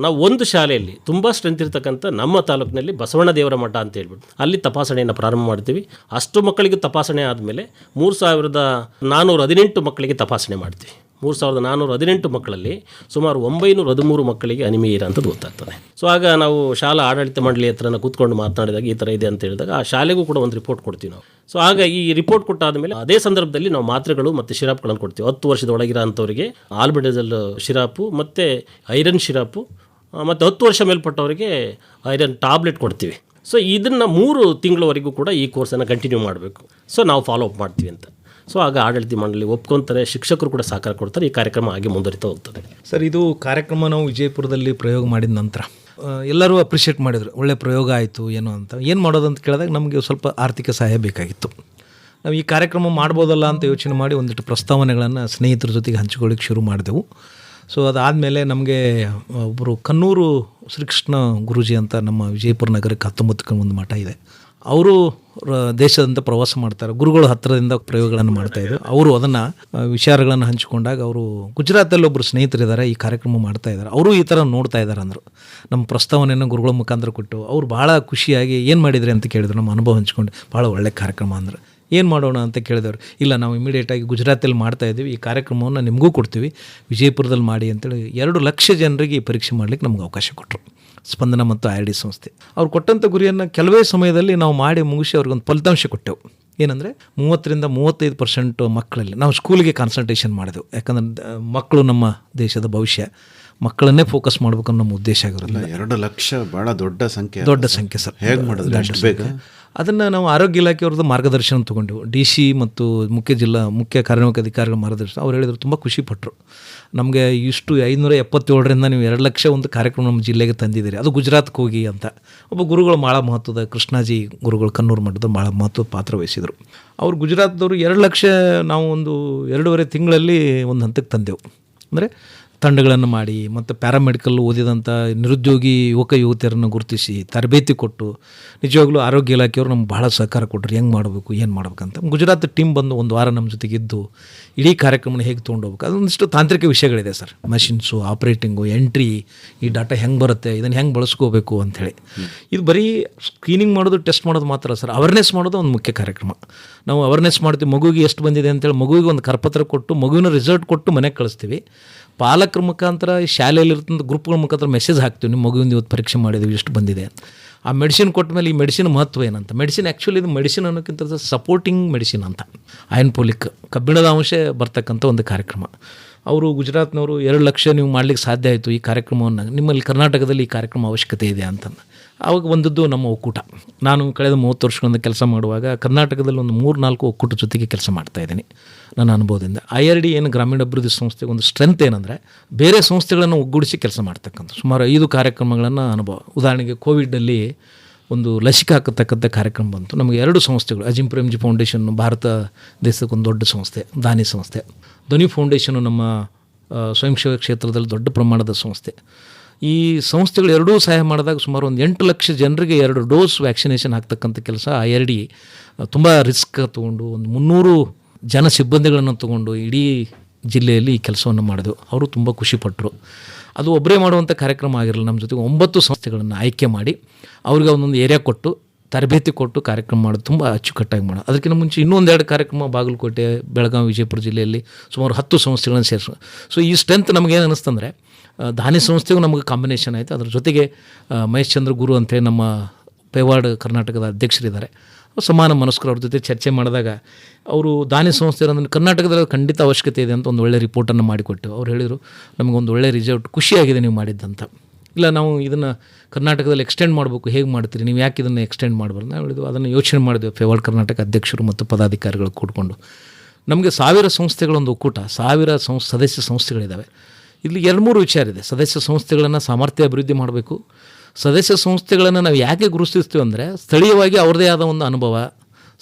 ನಾವು ಒಂದು ಶಾಲೆಯಲ್ಲಿ ತುಂಬ ಸ್ಟ್ರೆಂತ್ ಇರ್ತಕ್ಕಂಥ ನಮ್ಮ ತಾಲೂಕಿನಲ್ಲಿ ಬಸವಣ್ಣ ದೇವರ ಮಠ ಅಂತ ಹೇಳ್ಬಿಟ್ಟು ಅಲ್ಲಿ ತಪಾಸಣೆಯನ್ನು ಪ್ರಾರಂಭ ಮಾಡ್ತೀವಿ. ಅಷ್ಟು ಮಕ್ಕಳಿಗೆ ತಪಾಸಣೆ ಆದಮೇಲೆ 3,418 ಮಕ್ಕಳಿಗೆ ತಪಾಸಣೆ ಮಾಡ್ತೀವಿ. 3,418 ಮಕ್ಕಳಲ್ಲಿ ಸುಮಾರು 913 ಮಕ್ಕಳಿಗೆ ಅನಿಮಿಯ ಇರೋಂಥದ್ದು ಗೊತ್ತಾಗ್ತದೆ. ಸೊ ಆಗ ನಾವು ಶಾಲಾ ಆಡಳಿತ ಮಂಡಳಿ ಹತ್ರನ ಕೂತ್ಕೊಂಡು ಮಾತನಾಡಿದಾಗ ಈ ಥರ ಇದೆ ಅಂತ ಹೇಳಿದಾಗ ಆ ಶಾಲೆಗೂ ಕೂಡ ಒಂದು ರಿಪೋರ್ಟ್ ಕೊಡ್ತೀವಿ ನಾವು. ಸೊ ಆಗ ಈ ರಿಪೋರ್ಟ್ ಕೊಟ್ಟಾದಮೇಲೆ ಅದೇ ಸಂದರ್ಭದಲ್ಲಿ ನಾವು ಮಾತ್ರೆಗಳು ಮತ್ತು ಶಿರಾಪ್ಗಳನ್ನು ಕೊಡ್ತೀವಿ. 10 ವರ್ಷದ ಒಳಗಿರೋ ಅಂಥವರಿಗೆ ಆಲ್ಬೆಂಡಜೋಲ್ ಶಿರಾಪು ಮತ್ತು ಐರನ್ ಶಿರಾಪು, ಮತ್ತು 10 ವರ್ಷ ಮೇಲ್ಪಟ್ಟವರಿಗೆ ಐರನ್ ಟಾಬ್ಲೆಟ್ ಕೊಡ್ತೀವಿ. ಸೊ ಇದನ್ನು 3 ತಿಂಗಳವರೆಗೂ ಕೂಡ ಈ ಕೋರ್ಸನ್ನು ಕಂಟಿನ್ಯೂ ಮಾಡಬೇಕು. ಸೊ ನಾವು ಫಾಲೋ ಅಪ್ ಮಾಡ್ತೀವಿ ಅಂತ. ಸೊ ಆಗ ಆಡಳಿತ ಮಂಡಳಿ ಒಪ್ಕೊತಾರೆ, ಶಿಕ್ಷಕರು ಕೂಡ ಸಹಕಾರ ಕೊಡ್ತಾರೆ. ಈ ಕಾರ್ಯಕ್ರಮ ಹಾಗೆ ಮುಂದುವರಿತಾ ಹೋಗ್ತದೆ. ಸರ್, ಇದು ಕಾರ್ಯಕ್ರಮ ನಾವು ವಿಜಯಪುರದಲ್ಲಿ ಪ್ರಯೋಗ ಮಾಡಿದ ನಂತರ ಎಲ್ಲರೂ ಅಪ್ರಿಷಿಯೇಟ್ ಮಾಡಿದರು, ಒಳ್ಳೆ ಪ್ರಯೋಗ ಆಯಿತು ಏನೋ ಅಂತ. ಏನು ಮಾಡೋದು ಅಂತ ಕೇಳಿದಾಗ ನಮಗೆ ಸ್ವಲ್ಪ ಆರ್ಥಿಕ ಸಹಾಯ ಬೇಕಾಗಿತ್ತು. ನಾವು ಈ ಕಾರ್ಯಕ್ರಮ ಮಾಡ್ಬೋದಲ್ಲ ಅಂತ ಯೋಚನೆ ಮಾಡಿ ಒಂದಿಷ್ಟು ಪ್ರಸ್ತಾವನೆಗಳನ್ನು ಸ್ನೇಹಿತರ ಜೊತೆಗೆ ಹಂಚಿಕೊಳ್ಳಿಕ್ಕೆ ಶುರು ಮಾಡಿದೆವು. ಸೊ ಅದಾದಮೇಲೆ ನಮಗೆ ಒಬ್ಬರು ಕನ್ನೂರು ಶ್ರೀಕೃಷ್ಣ ಗುರೂಜಿ ಅಂತ ನಮ್ಮ ವಿಜಯಪುರ ನಗರಕ್ಕೆ 19 ಒಂದು ಮಠ ಇದೆ, ಅವರು ದೇಶದಂತ ಪ್ರವಾಸ ಮಾಡ್ತಾರೆ, ಗುರುಗಳು ಹತ್ತಿರದಿಂದ ಪ್ರಯೋಗಗಳನ್ನು ಮಾಡ್ತಾಯಿದ್ರು. ಅವರು ಅದನ್ನು ವಿಚಾರಗಳನ್ನು ಹಂಚಿಕೊಂಡಾಗ ಅವರು ಗುಜರಾತಲ್ಲಿ ಒಬ್ಬರು ಸ್ನೇಹಿತರಿದ್ದಾರೆ, ಈ ಕಾರ್ಯಕ್ರಮ ಮಾಡ್ತಾ ಇದ್ದಾರೆ, ಅವರು ಈ ಥರ ನೋಡ್ತಾ ಇದ್ದಾರೆ ಅಂದರು. ನಮ್ಮ ಪ್ರಸ್ತಾವನೆಯನ್ನು ಗುರುಗಳ ಮುಖಾಂತರ ಕೊಟ್ಟು ಅವರು ಭಾಳ ಖುಷಿಯಾಗಿ ಏನು ಮಾಡಿದ್ರಿ ಅಂತ ಕೇಳಿದ್ರು. ನಮ್ಮ ಅನುಭವ ಹಂಚ್ಕೊಂಡು ಭಾಳ ಒಳ್ಳೆ ಕಾರ್ಯಕ್ರಮ ಅಂದ್ರೆ ಏನು ಮಾಡೋಣ ಅಂತ ಕೇಳಿದವರು, ಇಲ್ಲ ನಾವು ಇಮಿಡಿಯೇಟಾಗಿ ಗುಜರಾತಲ್ಲಿ ಮಾಡ್ತಾಯಿದ್ದೀವಿ, ಈ ಕಾರ್ಯಕ್ರಮವನ್ನು ನಿಮಗೂ ಕೊಡ್ತೀವಿ, ವಿಜಯಪುರದಲ್ಲಿ ಮಾಡಿ ಅಂತೇಳಿ 2 ಲಕ್ಷ ಜನರಿಗೆ ಈ ಪರೀಕ್ಷೆ ಮಾಡಲಿಕ್ಕೆ ನಮ್ಗೆ ಅವಕಾಶ ಕೊಟ್ಟರು ಸ್ಪಂದನ ಮತ್ತು IRD ಸಂಸ್ಥೆ. ಅವ್ರು ಕೊಟ್ಟಂಥ ಗುರಿಯನ್ನು ಕೆಲವೇ ಸಮಯದಲ್ಲಿ ನಾವು ಮಾಡಿ ಮುಗಿಸಿ ಅವ್ರಿಗೊಂದು ಫಲಿತಾಂಶ ಕೊಟ್ಟೆವು. ಏನಂದರೆ 30-35% ಮಕ್ಕಳಲ್ಲಿ ನಾವು ಸ್ಕೂಲಿಗೆ ಕಾನ್ಸಂಟ್ರೇಷನ್ ಮಾಡಿದೆವು. ಯಾಕಂದರೆ ಮಕ್ಕಳು ನಮ್ಮ ದೇಶದ ಭವಿಷ್ಯ. ಮಕ್ಕಳನ್ನೇ ಫೋಕಸ್ ಮಾಡ್ಬೇಕು ಅನ್ನೋ ನಮ್ಮ ಉದ್ದೇಶ ಆಗಿರೋದಿಲ್ಲ. 2 ಲಕ್ಷ ಭಾಳ ದೊಡ್ಡ ಸಂಖ್ಯೆ. ದೊಡ್ಡ ಸಂಖ್ಯೆ ಸರ್. ಹೇಗೆ ಮಾಡಿದ್ರೆ ಅಷ್ಟು ಬೇಗ? ಅದನ್ನು ನಾವು ಆರೋಗ್ಯ ಇಲಾಖೆಯವ್ರದ್ದು ಮಾರ್ಗದರ್ಶನ ತೊಗೊಂಡೆವು. DC ಮತ್ತು ಮುಖ್ಯ ಕಾರ್ಯನಿರ್ವಾಹಕ ಅಧಿಕಾರಿಗಳ ಮಾರ್ಗದರ್ಶನ. ಅವ್ರು ಹೇಳಿದ್ರು, ತುಂಬ ಖುಷಿಪಟ್ಟರು. ನಮಗೆ ಇಷ್ಟು 577ರಿಂದ ನೀವು 2 ಲಕ್ಷ ಒಂದು ಕಾರ್ಯಕ್ರಮ ನಮ್ಮ ಜಿಲ್ಲೆಗೆ ತಂದಿದ್ದೀರಿ, ಅದು ಗುಜರಾತ್ಗೆ ಹೋಗಿ ಅಂತ. ಒಬ್ಬ ಗುರುಗಳು ಭಾಳ ಮಹತ್ವದ ಕೃಷ್ಣಾಜಿ ಗುರುಗಳು ಕಣ್ಣೂರು ಮಠದ ಭಾಳ ಮಹತ್ವದ ಪಾತ್ರ ವಹಿಸಿದರು. ಅವ್ರು ಗುಜರಾತ್ದವರು 2 ಲಕ್ಷ ನಾವು ಒಂದು 2.5 ತಿಂಗಳಲ್ಲಿ ಒಂದು ಹಂತಕ್ಕೆ ತಂದೆವು. ಅಂದರೆ ತಂಡಗಳನ್ನು ಮಾಡಿ ಮತ್ತು ಪ್ಯಾರಾಮೆಡಿಕಲ್ ಓದಿದಂಥ ನಿರುದ್ಯೋಗಿ ಯುವಕ ಯುವತಿಯರನ್ನು ಗುರುತಿಸಿ ತರಬೇತಿ ಕೊಟ್ಟು ನಿಜವಾಗ್ಲೂ ಆರೋಗ್ಯ ಇಲಾಖೆಯವರು ನಮ್ಗೆ ಭಾಳ ಸಹಕಾರ ಕೊಟ್ಟರು. ಹೆಂಗೆ ಮಾಡಬೇಕು ಏನು ಮಾಡ್ಬೇಕಂತ. ಗುಜರಾತ್ ಟೀಮ್ ಬಂದು 1 ವಾರ ನಮ್ಮ ಜೊತೆಗೆ ಇದ್ದು ಇಡೀ ಕಾರ್ಯಕ್ರಮನ ಹೇಗೆ ತೊಗೊಂಡೋಗ್ಬೇಕು, ಅದೊಂದಿಷ್ಟು ತಾಂತ್ರಿಕ ವಿಷಯಗಳಿದೆ ಸರ್. ಮಷಿನ್ಸು, ಆಪ್ರೇಟಿಂಗು, ಎಂಟ್ರಿ, ಈ ಡಾಟಾ ಹೆಂಗೆ ಬರುತ್ತೆ, ಇದನ್ನು ಹೆಂಗೆ ಬಳಸ್ಕೋಬೇಕು ಅಂಥೇಳಿ. ಇದು ಬರೀ ಸ್ಕ್ರೀನಿಂಗ್ ಮಾಡೋದು, ಟೆಸ್ಟ್ ಮಾಡೋದು ಮಾತ್ರ ಸರ್. ಅವೇರ್ನೆಸ್ ಮಾಡೋದು ಒಂದು ಮುಖ್ಯ ಕಾರ್ಯಕ್ರಮ. ನಾವು ಅವೇರ್ನೆಸ್ ಮಾಡ್ತೀವಿ. ಮಗುವಿಗೆ ಎಷ್ಟು ಬಂದಿದೆ ಅಂತೇಳಿ ಮಗುವಿಗೆ ಒಂದು ಕರಪತ್ರ ಕೊಟ್ಟು ಮಗುವಿನ ರಿಸಲ್ಟ್ ಕೊಟ್ಟು ಮನೆಗೆ ಕಳಿಸ್ತೀವಿ. ಪಾಲಕರ ಮುಖಾಂತರ ಶಾಲೆಯಲ್ಲಿರ್ತಂಥ ಗ್ರೂಪ್ಗಳ ಮುಖಾಂತರ ಮೆಸೇಜ್ ಹಾಕ್ತೀವಿ, ನಿಮ್ಮ ಮಗುವಿಂದ ಇವತ್ತು ಪರೀಕ್ಷೆ ಮಾಡಿದ್ದೀವಿ, ಎಷ್ಟು ಬಂದಿದೆ. ಆ ಮೆಡಿಸಿನ್ ಕೊಟ್ಟ ಮೇಲೆ ಈ ಮೆಡಿಸಿನ್ ಮಹತ್ವ ಏನಂತ. ಮೆಡಿಸಿನ್ ಆ್ಯಕ್ಚುಲಿ ಇದು ಮೆಡಿಸಿನ್ ಅನ್ನೋಕ್ಕಿಂತ ಸಪೋರ್ಟಿಂಗ್ ಮೆಡಿಸಿನ್ ಅಂತ. ಅಯನ್ ಪೋಲಿಕ್, ಕಬ್ಬಿಣದ ಅಂಶ ಬರ್ತಕ್ಕಂಥ ಒಂದು ಕಾರ್ಯಕ್ರಮ. ಅವರು ಗುಜರಾತ್ನವರು 2 ಲಕ್ಷ ನೀವು ಮಾಡಲಿಕ್ಕೆ ಸಾಧ್ಯ ಆಯಿತು ಈ ಕಾರ್ಯಕ್ರಮವನ್ನು, ನಿಮ್ಮಲ್ಲಿ ಕರ್ನಾಟಕದಲ್ಲಿ ಈ ಕಾರ್ಯಕ್ರಮ ಅವಶ್ಯಕತೆ ಇದೆ ಅಂತಂದು. ಆವಾಗ ಬಂದದ್ದು ನಮ್ಮ ಒಕ್ಕೂಟ. ನಾನು ಕಳೆದ 30 ವರ್ಷಗಳಿಂದ ಕೆಲಸ ಮಾಡುವಾಗ ಕರ್ನಾಟಕದಲ್ಲಿ ಒಂದು 3-4 ಒಕ್ಕೂಟ ಜೊತೆಗೆ ಕೆಲಸ ಮಾಡ್ತಾಯಿದ್ದೀನಿ ನನ್ನ ಅನುಭವದಿಂದ. IRD ಏನು ಗ್ರಾಮೀಣ ಅಭಿವೃದ್ಧಿ ಸಂಸ್ಥೆಗೆ ಒಂದು ಸ್ಟ್ರೆಂತ್ ಏನಂದರೆ ಬೇರೆ ಸಂಸ್ಥೆಗಳನ್ನು ಒಗ್ಗೂಡಿಸಿ ಕೆಲಸ ಮಾಡ್ತಕ್ಕಂಥ ಸುಮಾರು 5 ಕಾರ್ಯಕ್ರಮಗಳನ್ನು ಅನುಭವ. ಉದಾಹರಣೆಗೆ ಕೋವಿಡ್ನಲ್ಲಿ ಒಂದು ಲಸಿಕೆ ಹಾಕತಕ್ಕಂಥ ಕಾರ್ಯಕ್ರಮ ಬಂತು. ನಮಗೆ 2 ಸಂಸ್ಥೆಗಳು, ಅಜಿಂ ಪ್ರೇಮ್ಜಿ ಫೌಂಡೇಶನ್ ಭಾರತ ದೇಶಕ್ಕೆ ಒಂದು ದೊಡ್ಡ ಸಂಸ್ಥೆ, ದಾನಿ ಸಂಸ್ಥೆ. ಧ್ವನಿ ಫೌಂಡೇಶನು ನಮ್ಮ ಸ್ವಯಂ ಸೇವಕ ಕ್ಷೇತ್ರದಲ್ಲಿ ದೊಡ್ಡ ಪ್ರಮಾಣದ ಸಂಸ್ಥೆ. ಈ ಸಂಸ್ಥೆಗಳು ಎರಡೂ ಸಹಾಯ ಮಾಡಿದಾಗ ಸುಮಾರು ಒಂದು 8 ಲಕ್ಷ ಜನರಿಗೆ 2 ಡೋಸ್ ವ್ಯಾಕ್ಸಿನೇಷನ್ ಹಾಕ್ತಕ್ಕಂಥ ಕೆಲಸ IRD ತುಂಬ ರಿಸ್ಕ್ ತೊಗೊಂಡು ಒಂದು 300 ಜನ ಸಿಬ್ಬಂದಿಗಳನ್ನು ತೊಗೊಂಡು ಇಡೀ ಜಿಲ್ಲೆಯಲ್ಲಿ ಈ ಕೆಲಸವನ್ನು ಮಾಡಿದೆವು. ಅವರು ತುಂಬ ಖುಷಿಪಟ್ಟರು. ಅದು ಒಬ್ಬರೇ ಮಾಡುವಂಥ ಕಾರ್ಯಕ್ರಮ ಆಗಿರಲಿಲ್ಲ. ನಮ್ಮ ಜೊತೆಗೆ 9 ಸಂಸ್ಥೆಗಳನ್ನು ಆಯ್ಕೆ ಮಾಡಿ ಅವ್ರಿಗೆ ಒಂದೊಂದು ಏರಿಯಾ ಕೊಟ್ಟು ತರಬೇತಿ ಕೊಟ್ಟು ಕಾರ್ಯಕ್ರಮ ಮಾಡೋದು ತುಂಬ ಅಚ್ಚುಕಟ್ಟಾಗಿ ಮಾಡೋದು. ಅದಕ್ಕಿಂತ ಮುಂಚೆ ಇನ್ನೂ 1-2 ಕಾರ್ಯಕ್ರಮ ಬಾಗಲಕೋಟೆ, ಬೆಳಗಾವಿ, ವಿಜಯಪುರ ಜಿಲ್ಲೆಯಲ್ಲಿ ಸುಮಾರು 10 ಸಂಸ್ಥೆಗಳನ್ನು ಸೇರಿಸೋ. ಸೊ ಈ ಸ್ಟ್ರೆಂತ್ ನಮಗೇನು ಅನ್ನಿಸ್ತಂದರೆ, ದಾನಿ ಸಂಸ್ಥೆಗೂ ನಮಗೆ ಕಾಂಬಿನೇಷನ್ ಆಯಿತು. ಅದ್ರ ಜೊತೆಗೆ ಮಹೇಶ್ ಚಂದ್ರ ಗುರು ಅಂತೇಳಿ ನಮ್ಮ ಪೇವಾಡ್ ಕರ್ನಾಟಕದ ಅಧ್ಯಕ್ಷರಿದ್ದಾರೆ, ಸಮಾನ ಮನಸ್ಕರು. ಅವ್ರ ಜೊತೆ ಚರ್ಚೆ ಮಾಡಿದಾಗ ಅವರು ದಾನಿ ಸಂಸ್ಥೆ ಅಂದರೆ ಕರ್ನಾಟಕದಲ್ಲಿ ಖಂಡಿತ ಅವಶ್ಯಕತೆ ಇದೆ ಅಂತ ಒಂದು ಒಳ್ಳೆ ರಿಪೋರ್ಟನ್ನು ಮಾಡಿಕೊಟ್ಟು ಅವ್ರು ಹೇಳಿದರು, ನಮಗೊಂದು ಒಳ್ಳೆ ರಿಸಲ್ಟ್, ಖುಷಿಯಾಗಿದೆ ನೀವು ಮಾಡಿದ್ದಂತ. ಇಲ್ಲ, ನಾವು ಇದನ್ನು ಕರ್ನಾಟಕದಲ್ಲಿ ಎಕ್ಸ್ಟೆಂಡ್ ಮಾಡಬೇಕು, ಹೇಗೆ ಮಾಡ್ತೀರಿ ನೀವು, ಯಾಕೆ ಇದನ್ನು ಎಕ್ಸ್ಟೆಂಡ್ ಮಾಡಬಾರ್ದು ನಾವು ಹೇಳಿದ್ವಿ. ಅದನ್ನು ಯೋಚನೆ ಮಾಡಿದ್ವಿ ಫೇವಾರ್ಡ್ ಕರ್ನಾಟಕ ಅಧ್ಯಕ್ಷರು ಮತ್ತು ಪದಾಧಿಕಾರಿಗಳು ಕೂಡ್ಕೊಂಡು. ನಮಗೆ 1000 ಸಂಸ್ಥೆಗಳೊಂದು ಒಕ್ಕೂಟ, 1000 ಸದಸ್ಯ ಸಂಸ್ಥೆಗಳಿದ್ದಾವೆ. ಇಲ್ಲಿ 2-3 ವಿಚಾರ ಇದೆ. ಸದಸ್ಯ ಸಂಸ್ಥೆಗಳನ್ನು ಸಾಮರ್ಥ್ಯ ಅಭಿವೃದ್ಧಿ ಮಾಡಬೇಕು. ಸದಸ್ಯ ಸಂಸ್ಥೆಗಳನ್ನು ನಾವು ಯಾಕೆ ಗುರುತಿಸ್ತೀವಿ ಅಂದರೆ, ಸ್ಥಳೀಯವಾಗಿ ಅವ್ರದ್ದೇ ಆದ ಒಂದು ಅನುಭವ,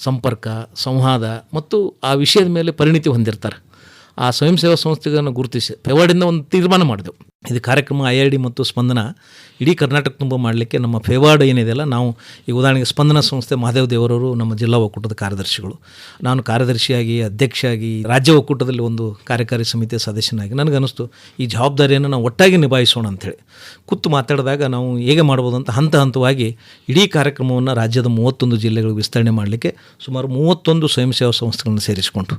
ಸಂಪರ್ಕ, ಸಂವಾದ ಮತ್ತು ಆ ವಿಷಯದ ಮೇಲೆ ಪರಿಣಿತಿ ಹೊಂದಿರ್ತಾರೆ. ಆ ಸ್ವಯಂ ಸೇವಾ ಸಂಸ್ಥೆಗಳನ್ನು ಗುರುತಿಸಿ ಫೇವಾರ್ಡಿಂದ ಒಂದು ತೀರ್ಮಾನ ಮಾಡಿದೆವು. ಇದು ಕಾರ್ಯಕ್ರಮ IRD ಮತ್ತು ಸ್ಪಂದನ ಇಡೀ ಕರ್ನಾಟಕ ತುಂಬ ಮಾಡಲಿಕ್ಕೆ ನಮ್ಮ ಫೇವಾರ್ಡ್ ಏನಿದೆಯಲ್ಲ, ನಾವು ಈಗ ಉದಾಹರಣೆಗೆ ಸ್ಪಂದನ ಸಂಸ್ಥೆ ಮಹಾದೇವ್ ದೇವರವರು ನಮ್ಮ ಜಿಲ್ಲಾ ಒಕ್ಕೂಟದ ಕಾರ್ಯದರ್ಶಿಗಳು, ನಾನು ಕಾರ್ಯದರ್ಶಿಯಾಗಿ ಅಧ್ಯಕ್ಷರಾಗಿ ರಾಜ್ಯ ಒಕ್ಕೂಟದಲ್ಲಿ ಒಂದು ಕಾರ್ಯಕಾರಿ ಸಮಿತಿಯ ಸದಸ್ಯನಾಗಿ ನನಗನ್ನಿಸ್ತು ಈ ಜವಾಬ್ದಾರಿಯನ್ನು ನಾವು ಒಟ್ಟಾಗಿ ನಿಭಾಯಿಸೋಣ ಅಂಥೇಳಿ. ಕೂತು ಮಾತಾಡಿದಾಗ ನಾವು ಹೇಗೆ ಮಾಡ್ಬೋದು ಅಂತ ಹಂತವಾಗಿ ಇಡೀ ಕಾರ್ಯಕ್ರಮವನ್ನು ರಾಜ್ಯದ 31 ಜಿಲ್ಲೆಗಳಿಗೆ ವಿಸ್ತರಣೆ ಮಾಡಲಿಕ್ಕೆ ಸುಮಾರು 31 ಸ್ವಯಂ ಸೇವಾ ಸಂಸ್ಥೆಗಳನ್ನು ಸೇರಿಸಿಕೊಂಡು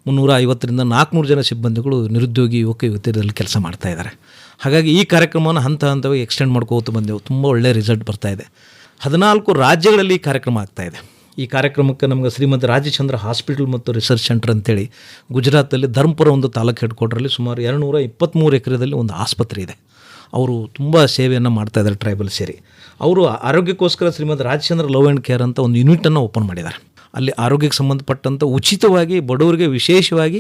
350ರಿಂದ 400 ಜನ ಸಿಬ್ಬಂದಿಗಳು ನಿರುದ್ಯೋಗಿ ಯುವಕ ಯುವತಿಯರಲ್ಲಿ ಕೆಲಸ ಮಾಡ್ತಾಯಿದ್ದಾರೆ. ಹಾಗಾಗಿ ಈ ಕಾರ್ಯಕ್ರಮವನ್ನು ಹಂತವಾಗಿ ಎಕ್ಸ್ಟೆಂಡ್ ಮಾಡ್ಕೋತ ಬಂದೆವು. ತುಂಬ ಒಳ್ಳೆಯ ರಿಸಲ್ಟ್ ಬರ್ತಾಯಿದೆ. 14 ರಾಜ್ಯಗಳಲ್ಲಿ ಈ ಕಾರ್ಯಕ್ರಮ ಆಗ್ತಾಯಿದೆ. ಈ ಕಾರ್ಯಕ್ರಮಕ್ಕೆ ನಮಗೆ ಶ್ರೀಮಂತ ರಾಜಚಂದ್ರ ಹಾಸ್ಪಿಟಲ್ ಮತ್ತು ರಿಸರ್ಚ್ ಸೆಂಟರ್ ಅಂತೇಳಿ ಗುಜರಾತಲ್ಲಿ ಧರ್ಮಪುರ ಒಂದು ತಾಲೂಕು ಹೆಡ್ ಕ್ವಾರ್ಟರಲ್ಲಿ ಸುಮಾರು 223 ಎಕರೆದಲ್ಲಿ ಒಂದು ಆಸ್ಪತ್ರೆ ಇದೆ. ಅವರು ತುಂಬ ಸೇವೆಯನ್ನು ಮಾಡ್ತಾಯಿದ್ದಾರೆ ಟ್ರೈಬಲ್ ಸೇರಿ. ಅವರು ಆರೋಗ್ಯಕ್ಕೋಸ್ಕರ ಶ್ರೀಮಂತ ರಾಜಚಂದ್ರ ಲವ್ ಆ್ಯಂಡ್ ಕೇರ್ ಅಂತ ಒಂದು ಯೂನಿಟನ್ನು ಓಪನ್ ಮಾಡಿದ್ದಾರೆ. ಅಲ್ಲಿ ಆರೋಗ್ಯಕ್ಕೆ ಸಂಬಂಧಪಟ್ಟಂಥ ಉಚಿತವಾಗಿ ಬಡವರಿಗೆ, ವಿಶೇಷವಾಗಿ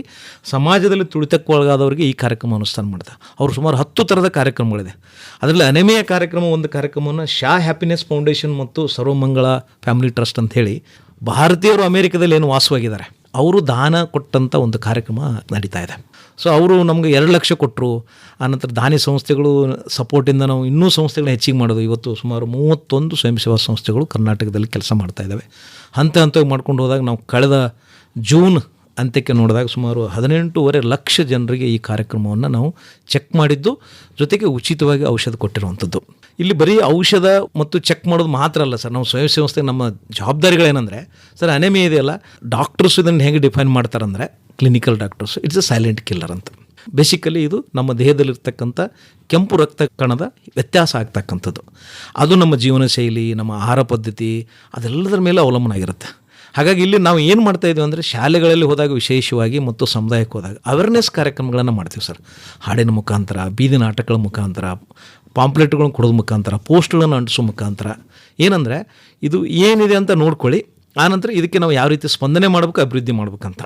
ಸಮಾಜದಲ್ಲಿ ತುಳಿತಕ್ಕೊಳಗಾದವರಿಗೆ ಈ ಕಾರ್ಯಕ್ರಮ ಅನುಷ್ಠಾನ ಮಾಡ್ತಾರೆ. ಅವರು ಸುಮಾರು 10 ಥರದ ಕಾರ್ಯಕ್ರಮಗಳಿದೆ. ಅದರಲ್ಲಿ ಅನೆಮೆಯ ಕಾರ್ಯಕ್ರಮ ಒಂದು ಕಾರ್ಯಕ್ರಮವನ್ನು ಶಾ ಹ್ಯಾಪಿನೆಸ್ ಫೌಂಡೇಶನ್ ಮತ್ತು ಸರ್ವಮಂಗಳ ಫ್ಯಾಮಿಲಿ ಟ್ರಸ್ಟ್ ಅಂತ ಹೇಳಿ ಭಾರತೀಯರು ಅಮೇರಿಕದಲ್ಲಿ ಏನು ವಾಸವಾಗಿದ್ದಾರೆ ಅವರು ದಾನ ಕೊಟ್ಟಂಥ ಒಂದು ಕಾರ್ಯಕ್ರಮ ನಡೀತಾ ಇದೆ. ಸೊ ಅವರು ನಮಗೆ 2 ಲಕ್ಷ ಕೊಟ್ಟರು. ಆನಂತರ ದಾನಿ ಸಂಸ್ಥೆಗಳು ಸಪೋರ್ಟಿಂದ ನಾವು ಇನ್ನೂ ಸಂಸ್ಥೆಗಳನ್ನ ಹೆಚ್ಚಿಗೆ ಮಾಡೋದು. ಇವತ್ತು ಸುಮಾರು 31 ಸ್ವಯಂ ಸೇವಾ ಸಂಸ್ಥೆಗಳು ಕರ್ನಾಟಕದಲ್ಲಿ ಕೆಲಸ ಮಾಡ್ತಾಯಿದ್ದಾವೆ. ಹಂತವಾಗಿ ಮಾಡ್ಕೊಂಡು ಹೋದಾಗ ನಾವು ಕಳೆದ ಜೂನ್ ಅಂತ್ಯಕ್ಕೆ ನೋಡಿದಾಗ ಸುಮಾರು 18.5 ಲಕ್ಷ ಜನರಿಗೆ ಈ ಕಾರ್ಯಕ್ರಮವನ್ನು ನಾವು ಚೆಕ್ ಮಾಡಿದ್ದು, ಜೊತೆಗೆ ಉಚಿತವಾಗಿ ಔಷಧ ಕೊಟ್ಟಿರುವಂಥದ್ದು. ಇಲ್ಲಿ ಬರೀ ಔಷಧ ಮತ್ತು ಚೆಕ್ ಮಾಡೋದು ಮಾತ್ರ ಅಲ್ಲ ಸರ್, ನಾವು ಸ್ವಯಂ ಸಂಸ್ಥೆ ನಮ್ಮ ಜವಾಬ್ದಾರಿಗಳೇನೆಂದರೆ, ಸರ್ ಅನೆಮಿಯಾ ಇದೆಯಲ್ಲ, ಡಾಕ್ಟರ್ಸ್ ಇದನ್ನು ಹೇಗೆ ಡಿಫೈನ್ ಮಾಡ್ತಾರಂದರೆ clinical doctors it's A silent killer ಅಂತ. ಬೇಸಿಕಲಿ ಇದು ನಮ್ಮ ದೇಹದಲ್ಲಿರ್ತಕ್ಕಂಥ ಕೆಂಪು ರಕ್ತ ಕಣದ ವ್ಯತ್ಯಾಸ ಆಗ್ತಕ್ಕಂಥದ್ದು. ಅದು ನಮ್ಮ ಜೀವನ ಶೈಲಿ, ನಮ್ಮ ಆಹಾರ ಪದ್ಧತಿ ಅದೆಲ್ಲದರ ಮೇಲೆ ಅವಲಂಬನ ಆಗಿರುತ್ತೆ. ಹಾಗಾಗಿ ಇಲ್ಲಿ ನಾವು ಏನು ಮಾಡ್ತಾ ಇದ್ದೀವಿ ಅಂದರೆ ಶಾಲೆಗಳಲ್ಲಿ ಹೋದಾಗ ವಿಶೇಷವಾಗಿ ಮತ್ತು ಸಮುದಾಯಕ್ಕೆ ಹೋದಾಗ ಅವೇರ್ನೆಸ್ ಕಾರ್ಯಕ್ರಮಗಳನ್ನು ಮಾಡ್ತೀವಿ ಸರ್. ಹಾಡಿನ ಮುಖಾಂತರ, ಬೀದಿ ನಾಟಕಗಳ ಮುಖಾಂತರ, ಪಾಂಪ್ಲೆಟ್ಗಳನ್ನು ಕೊಡೋದ್ರ ಮುಖಾಂತರ, ಪೋಸ್ಟ್ಗಳನ್ನು ಅಂಟಿಸೋ ಮುಖಾಂತರ ಏನಂದರೆ ಇದು ಏನಿದೆ ಅಂತ ನೋಡ್ಕೊಳ್ಳಿ, ಆನಂತರ ಇದಕ್ಕೆ ನಾವು ಯಾವ ರೀತಿ ಸ್ಪಂದನೆ ಮಾಡಬೇಕು, ಅಭಿವೃದ್ಧಿ ಮಾಡ್ಬೇಕಂತ.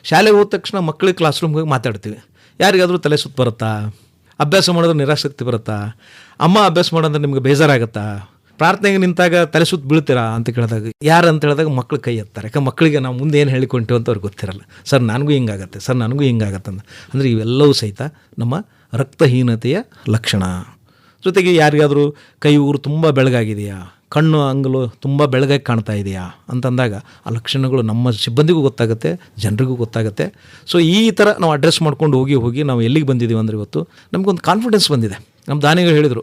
ಶಾಲೆಗೆ ಹೋದ ತಕ್ಷಣ ಮಕ್ಕಳಿಗೆ ಕ್ಲಾಸ್ ರೂಮ್ಗೆ ಹೋಗಿ ಮಾತಾಡ್ತೀವಿ. ಯಾರಿಗಾದರೂ ತಲೆ ಸುತ್ತು ಬರುತ್ತಾ, ಅಭ್ಯಾಸ ಮಾಡೋದ್ರೆ ನಿರಾಸಕ್ತಿ ಬರುತ್ತಾ, ಅಮ್ಮ ಅಭ್ಯಾಸ ಮಾಡೋದ್ರೆ ನಿಮ್ಗೆ ಬೇಜಾರಾಗುತ್ತಾ, ಪ್ರಾರ್ಥನೆಗೆ ನಿಂತಾಗ ತಲೆ ಸುತ್ತು ಬೀಳ್ತೀರಾ ಅಂತ ಕೇಳಿದಾಗ ಯಾರು ಅಂತ ಹೇಳಿದಾಗ ಮಕ್ಕಳು ಕೈ ಎತ್ತಾರೆ. ಯಾಕೆ ಮಕ್ಕಳಿಗೆ ನಾವು ಮುಂದೆ ಏನು ಹೇಳಿಕೊಂತೀವಿ ಅಂತ ಅವ್ರಿಗೆ ಗೊತ್ತಿರಲ್ಲ. ಸರ್ ನನಗೂ ಹಿಂಗಾಗತ್ತೆ, ಸರ್ ನನಗೂ ಹಿಂಗಾಗತ್ತೆ ಅಂತ. ಅಂದರೆ ಇವೆಲ್ಲವೂ ಸಹಿತ ನಮ್ಮ ರಕ್ತಹೀನತೆಯ ಲಕ್ಷಣ. ಜೊತೆಗೆ ಯಾರಿಗಾದರೂ ಕೈ ಉಗುರು ತುಂಬ ಬೆಳಗಾಗಿದೆಯಾ, ಕಣ್ಣು ಅಂಗಲು ತುಂಬ ಬೆಳಗಾಗಿ ಕಾಣ್ತಾ ಇದೆಯಾ ಅಂತಂದಾಗ ಆ ಲಕ್ಷಣಗಳು ನಮ್ಮ ಸಿಬ್ಬಂದಿಗೂ ಗೊತ್ತಾಗುತ್ತೆ, ಜನರಿಗೂ ಗೊತ್ತಾಗುತ್ತೆ. ಸೊ ಈ ಥರ ನಾವು ಅಡ್ರೆಸ್ ಮಾಡ್ಕೊಂಡು ಹೋಗಿ ನಾವು ಎಲ್ಲಿಗೆ ಬಂದಿದ್ದೀವಿ ಅಂದರೆ ಇವತ್ತು ನಮಗೊಂದು ಕಾನ್ಫಿಡೆನ್ಸ್ ಬಂದಿದೆ. ನಮ್ಮ ದಾನಿಗಳು ಹೇಳಿದರು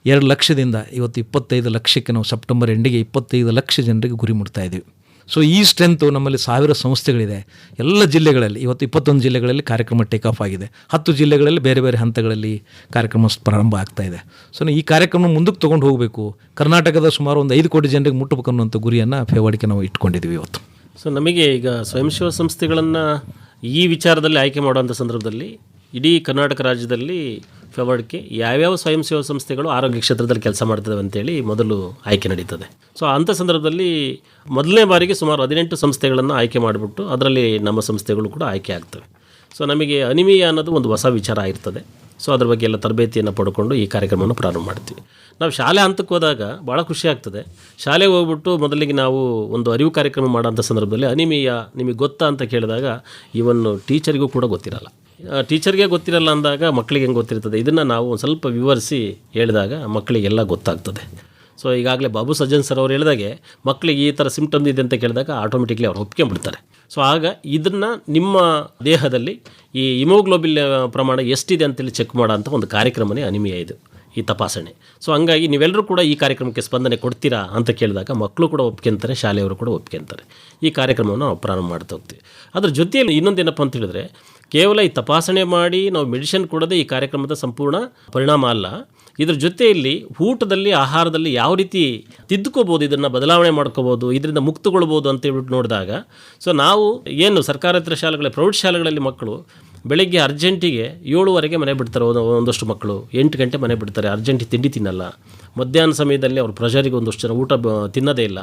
2 ಲಕ್ಷದಿಂದ ಇವತ್ತು 25 ಲಕ್ಷಕ್ಕೆ ನಾವು ಸೆಪ್ಟೆಂಬರ್ ಎಂಡಿಗೆ 25 ಲಕ್ಷ ಜನರಿಗೆ ಗುರಿ ಮುಟ್ತಾ ಇದ್ದೀವಿ. ಸೊ ಈ ಸ್ಟ್ರೆಂತು ನಮ್ಮಲ್ಲಿ 1000 ಸಂಸ್ಥೆಗಳಿದೆ ಎಲ್ಲ ಜಿಲ್ಲೆಗಳಲ್ಲಿ. ಇವತ್ತು 21 ಜಿಲ್ಲೆಗಳಲ್ಲಿ ಕಾರ್ಯಕ್ರಮ ಟೇಕ್ ಆಫ್ ಆಗಿದೆ. 10 ಜಿಲ್ಲೆಗಳಲ್ಲಿ ಬೇರೆ ಬೇರೆ ಹಂತಗಳಲ್ಲಿ ಕಾರ್ಯಕ್ರಮ ಪ್ರಾರಂಭ ಆಗ್ತಾಯಿದೆ. ಸೊ ಈ ಕಾರ್ಯಕ್ರಮ ಮುಂದಕ್ಕೆ ತೊಗೊಂಡು ಹೋಗಬೇಕು. ಕರ್ನಾಟಕದ ಸುಮಾರು ಒಂದು 5 ಕೋಟಿ ಜನರಿಗೆ ಮುಟ್ಟಬೇಕು ಅನ್ನುವಂಥ ಗುರಿಯನ್ನು ಫೆಬ್ರವರಿಗೆ ನಾವು ಇಟ್ಕೊಂಡಿದ್ದೀವಿ ಇವತ್ತು. ಸೊ ನಮಗೆ ಈಗ ಸ್ವಯಂ ಸೇವಾ ಸಂಸ್ಥೆಗಳನ್ನು ಈ ವಿಚಾರದಲ್ಲಿ ಆಯ್ಕೆ ಮಾಡುವಂಥ ಸಂದರ್ಭದಲ್ಲಿ ಇಡೀ ಕರ್ನಾಟಕ ರಾಜ್ಯದಲ್ಲಿ ಫೆಬ್ರವರಿಗೆ ಯಾವ್ಯಾವ ಸ್ವಯಂ ಸೇವಾ ಸಂಸ್ಥೆಗಳು ಆರೋಗ್ಯ ಕ್ಷೇತ್ರದಲ್ಲಿ ಕೆಲಸ ಮಾಡ್ತವೆ ಅಂತೇಳಿ ಮೊದಲು ಆಯ್ಕೆ ನಡೀತದೆ. ಸೊ ಅಂಥ ಸಂದರ್ಭದಲ್ಲಿ ಮೊದಲನೇ ಬಾರಿಗೆ ಸುಮಾರು 18 ಸಂಸ್ಥೆಗಳನ್ನು ಆಯ್ಕೆ ಮಾಡಿಬಿಟ್ಟು ಅದರಲ್ಲಿ ನಮ್ಮ ಸಂಸ್ಥೆಗಳು ಕೂಡ ಆಯ್ಕೆ ಆಗ್ತವೆ. ಸೊ ನಮಗೆ ಅನಿಮಿಯಾ ಅನ್ನೋದು ಒಂದು ಹೊಸ ವಿಚಾರ ಆಗಿರ್ತದೆ. ಸೊ ಅದ್ರ ಬಗ್ಗೆ ಎಲ್ಲ ತರಬೇತಿಯನ್ನು ಪಡ್ಕೊಂಡು ಈ ಕಾರ್ಯಕ್ರಮವನ್ನು ಪ್ರಾರಂಭ ಮಾಡ್ತೀವಿ. ನಾವು ಶಾಲೆ ಹಂತಕ್ಕೆ ಹೋದಾಗ ಭಾಳ ಖುಷಿ ಆಗ್ತದೆ. ಶಾಲೆಗೆ ಹೋಗ್ಬಿಟ್ಟು ಮೊದಲಿಗೆ ನಾವು ಒಂದು ಅರಿವು ಕಾರ್ಯಕ್ರಮ ಮಾಡೋಂಥ ಸಂದರ್ಭದಲ್ಲಿ ಅನಿಮಿಯಾ ನಿಮಗೆ ಗೊತ್ತಾ ಅಂತ ಕೇಳಿದಾಗ ಈವನ್ನು ಟೀಚರಿಗೂ ಕೂಡ ಗೊತ್ತಿರಲ್ಲ. ಟೀಚರ್ಗೆ ಗೊತ್ತಿರಲ್ಲ ಅಂದಾಗ ಮಕ್ಕಳಿಗೆ ಹೆಂಗೆ ಗೊತ್ತಿರ್ತದೆ, ಇದನ್ನು ನಾವು ಒಂದು ಸ್ವಲ್ಪ ವಿವರಿಸಿ ಹೇಳಿದಾಗ ಮಕ್ಕಳಿಗೆಲ್ಲ ಗೊತ್ತಾಗ್ತದೆ. ಸೊ ಈಗಾಗಲೇ ಬಾಬು ಸಜ್ಜನ್ ಸರ್ ಅವ್ರು ಹೇಳಿದಾಗೆ ಮಕ್ಕಳಿಗೆ ಈ ಥರ ಸಿಂಪ್ಟಮ್ಸ್ ಇದೆ ಅಂತ ಕೇಳಿದಾಗ ಆಟೋಮೆಟಿಕ್ಲಿ ಅವ್ರು ಒಪ್ಕೊಂಡ್ಬಿಡ್ತಾರೆ. ಸೊ ಆಗ ಇದನ್ನು ನಿಮ್ಮ ದೇಹದಲ್ಲಿ ಈ ಹಿಮೋಗ್ಲೋಬಿನ್ ಪ್ರಮಾಣ ಎಷ್ಟಿದೆ ಅಂತೇಳಿ ಚೆಕ್ ಮಾಡೋ ಅಂಥ ಒಂದು ಕಾರ್ಯಕ್ರಮನೇ ಅನಿಮಿಯಾ ಇದು, ಈ ತಪಾಸಣೆ. ಸೊ ಹಂಗಾಗಿ ನೀವೆಲ್ಲರೂ ಕೂಡ ಈ ಕಾರ್ಯಕ್ರಮಕ್ಕೆ ಸ್ಪಂದನೆ ಕೊಡ್ತೀರಾ ಅಂತ ಕೇಳಿದಾಗ ಮಕ್ಕಳು ಕೂಡ ಒಪ್ಕೊಂತಾರೆ, ಶಾಲೆಯವರು ಕೂಡ ಒಪ್ಕೊಂತಾರೆ. ಈ ಕಾರ್ಯಕ್ರಮವನ್ನು ನಾವು ಪ್ರಾರಂಭ ಮಾಡ್ತಾ ಹೋಗ್ತೀವಿ. ಅದ್ರ ಜೊತೆಯಲ್ಲಿ ಇನ್ನೊಂದೇನಪ್ಪ ಅಂತ ಹೇಳಿದ್ರೆ, ಕೇವಲ ಈ ತಪಾಸಣೆ ಮಾಡಿ ನಾವು ಮೆಡಿಸಿನ್ ಕೊಡೋದೇ ಈ ಕಾರ್ಯಕ್ರಮದ ಸಂಪೂರ್ಣ ಪರಿಣಾಮ ಅಲ್ಲ. ಇದ್ರ ಜೊತೆಯಲ್ಲಿ ಊಟದಲ್ಲಿ, ಆಹಾರದಲ್ಲಿ ಯಾವ ರೀತಿ ತಿದ್ದುಕೋಬೋದು, ಇದನ್ನು ಬದಲಾವಣೆ ಮಾಡ್ಕೋಬೋದು, ಇದರಿಂದ ಮುಕ್ತಗೊಳ್ಬೋದು ಅಂತೇಳ್ಬಿಟ್ಟು ನೋಡಿದಾಗ, ಸೊ ನಾವು ಏನು ಸರ್ಕಾರೇತರ ಶಾಲೆಗಳ ಪ್ರೌಢಶಾಲೆಗಳಲ್ಲಿ ಮಕ್ಕಳು ಬೆಳಗ್ಗೆ ಅರ್ಜೆಂಟಿಗೆ 7:15 ಮನೆ ಬಿಡ್ತಾರೆ. ಒಂದಷ್ಟು ಮಕ್ಕಳು 8 ಗಂಟೆ ಮನೆ ಬಿಡ್ತಾರೆ. ಅರ್ಜೆಂಟಿಗೆ ತಿಂಡಿ ತಿನ್ನಲ್ಲ. ಮಧ್ಯಾಹ್ನ ಸಮಯದಲ್ಲಿ ಅವ್ರ ಪ್ರೆಷರಿಗೆ ಒಂದಷ್ಟು ಜನ ಊಟ ತಿನ್ನೋದೇ ಇಲ್ಲ,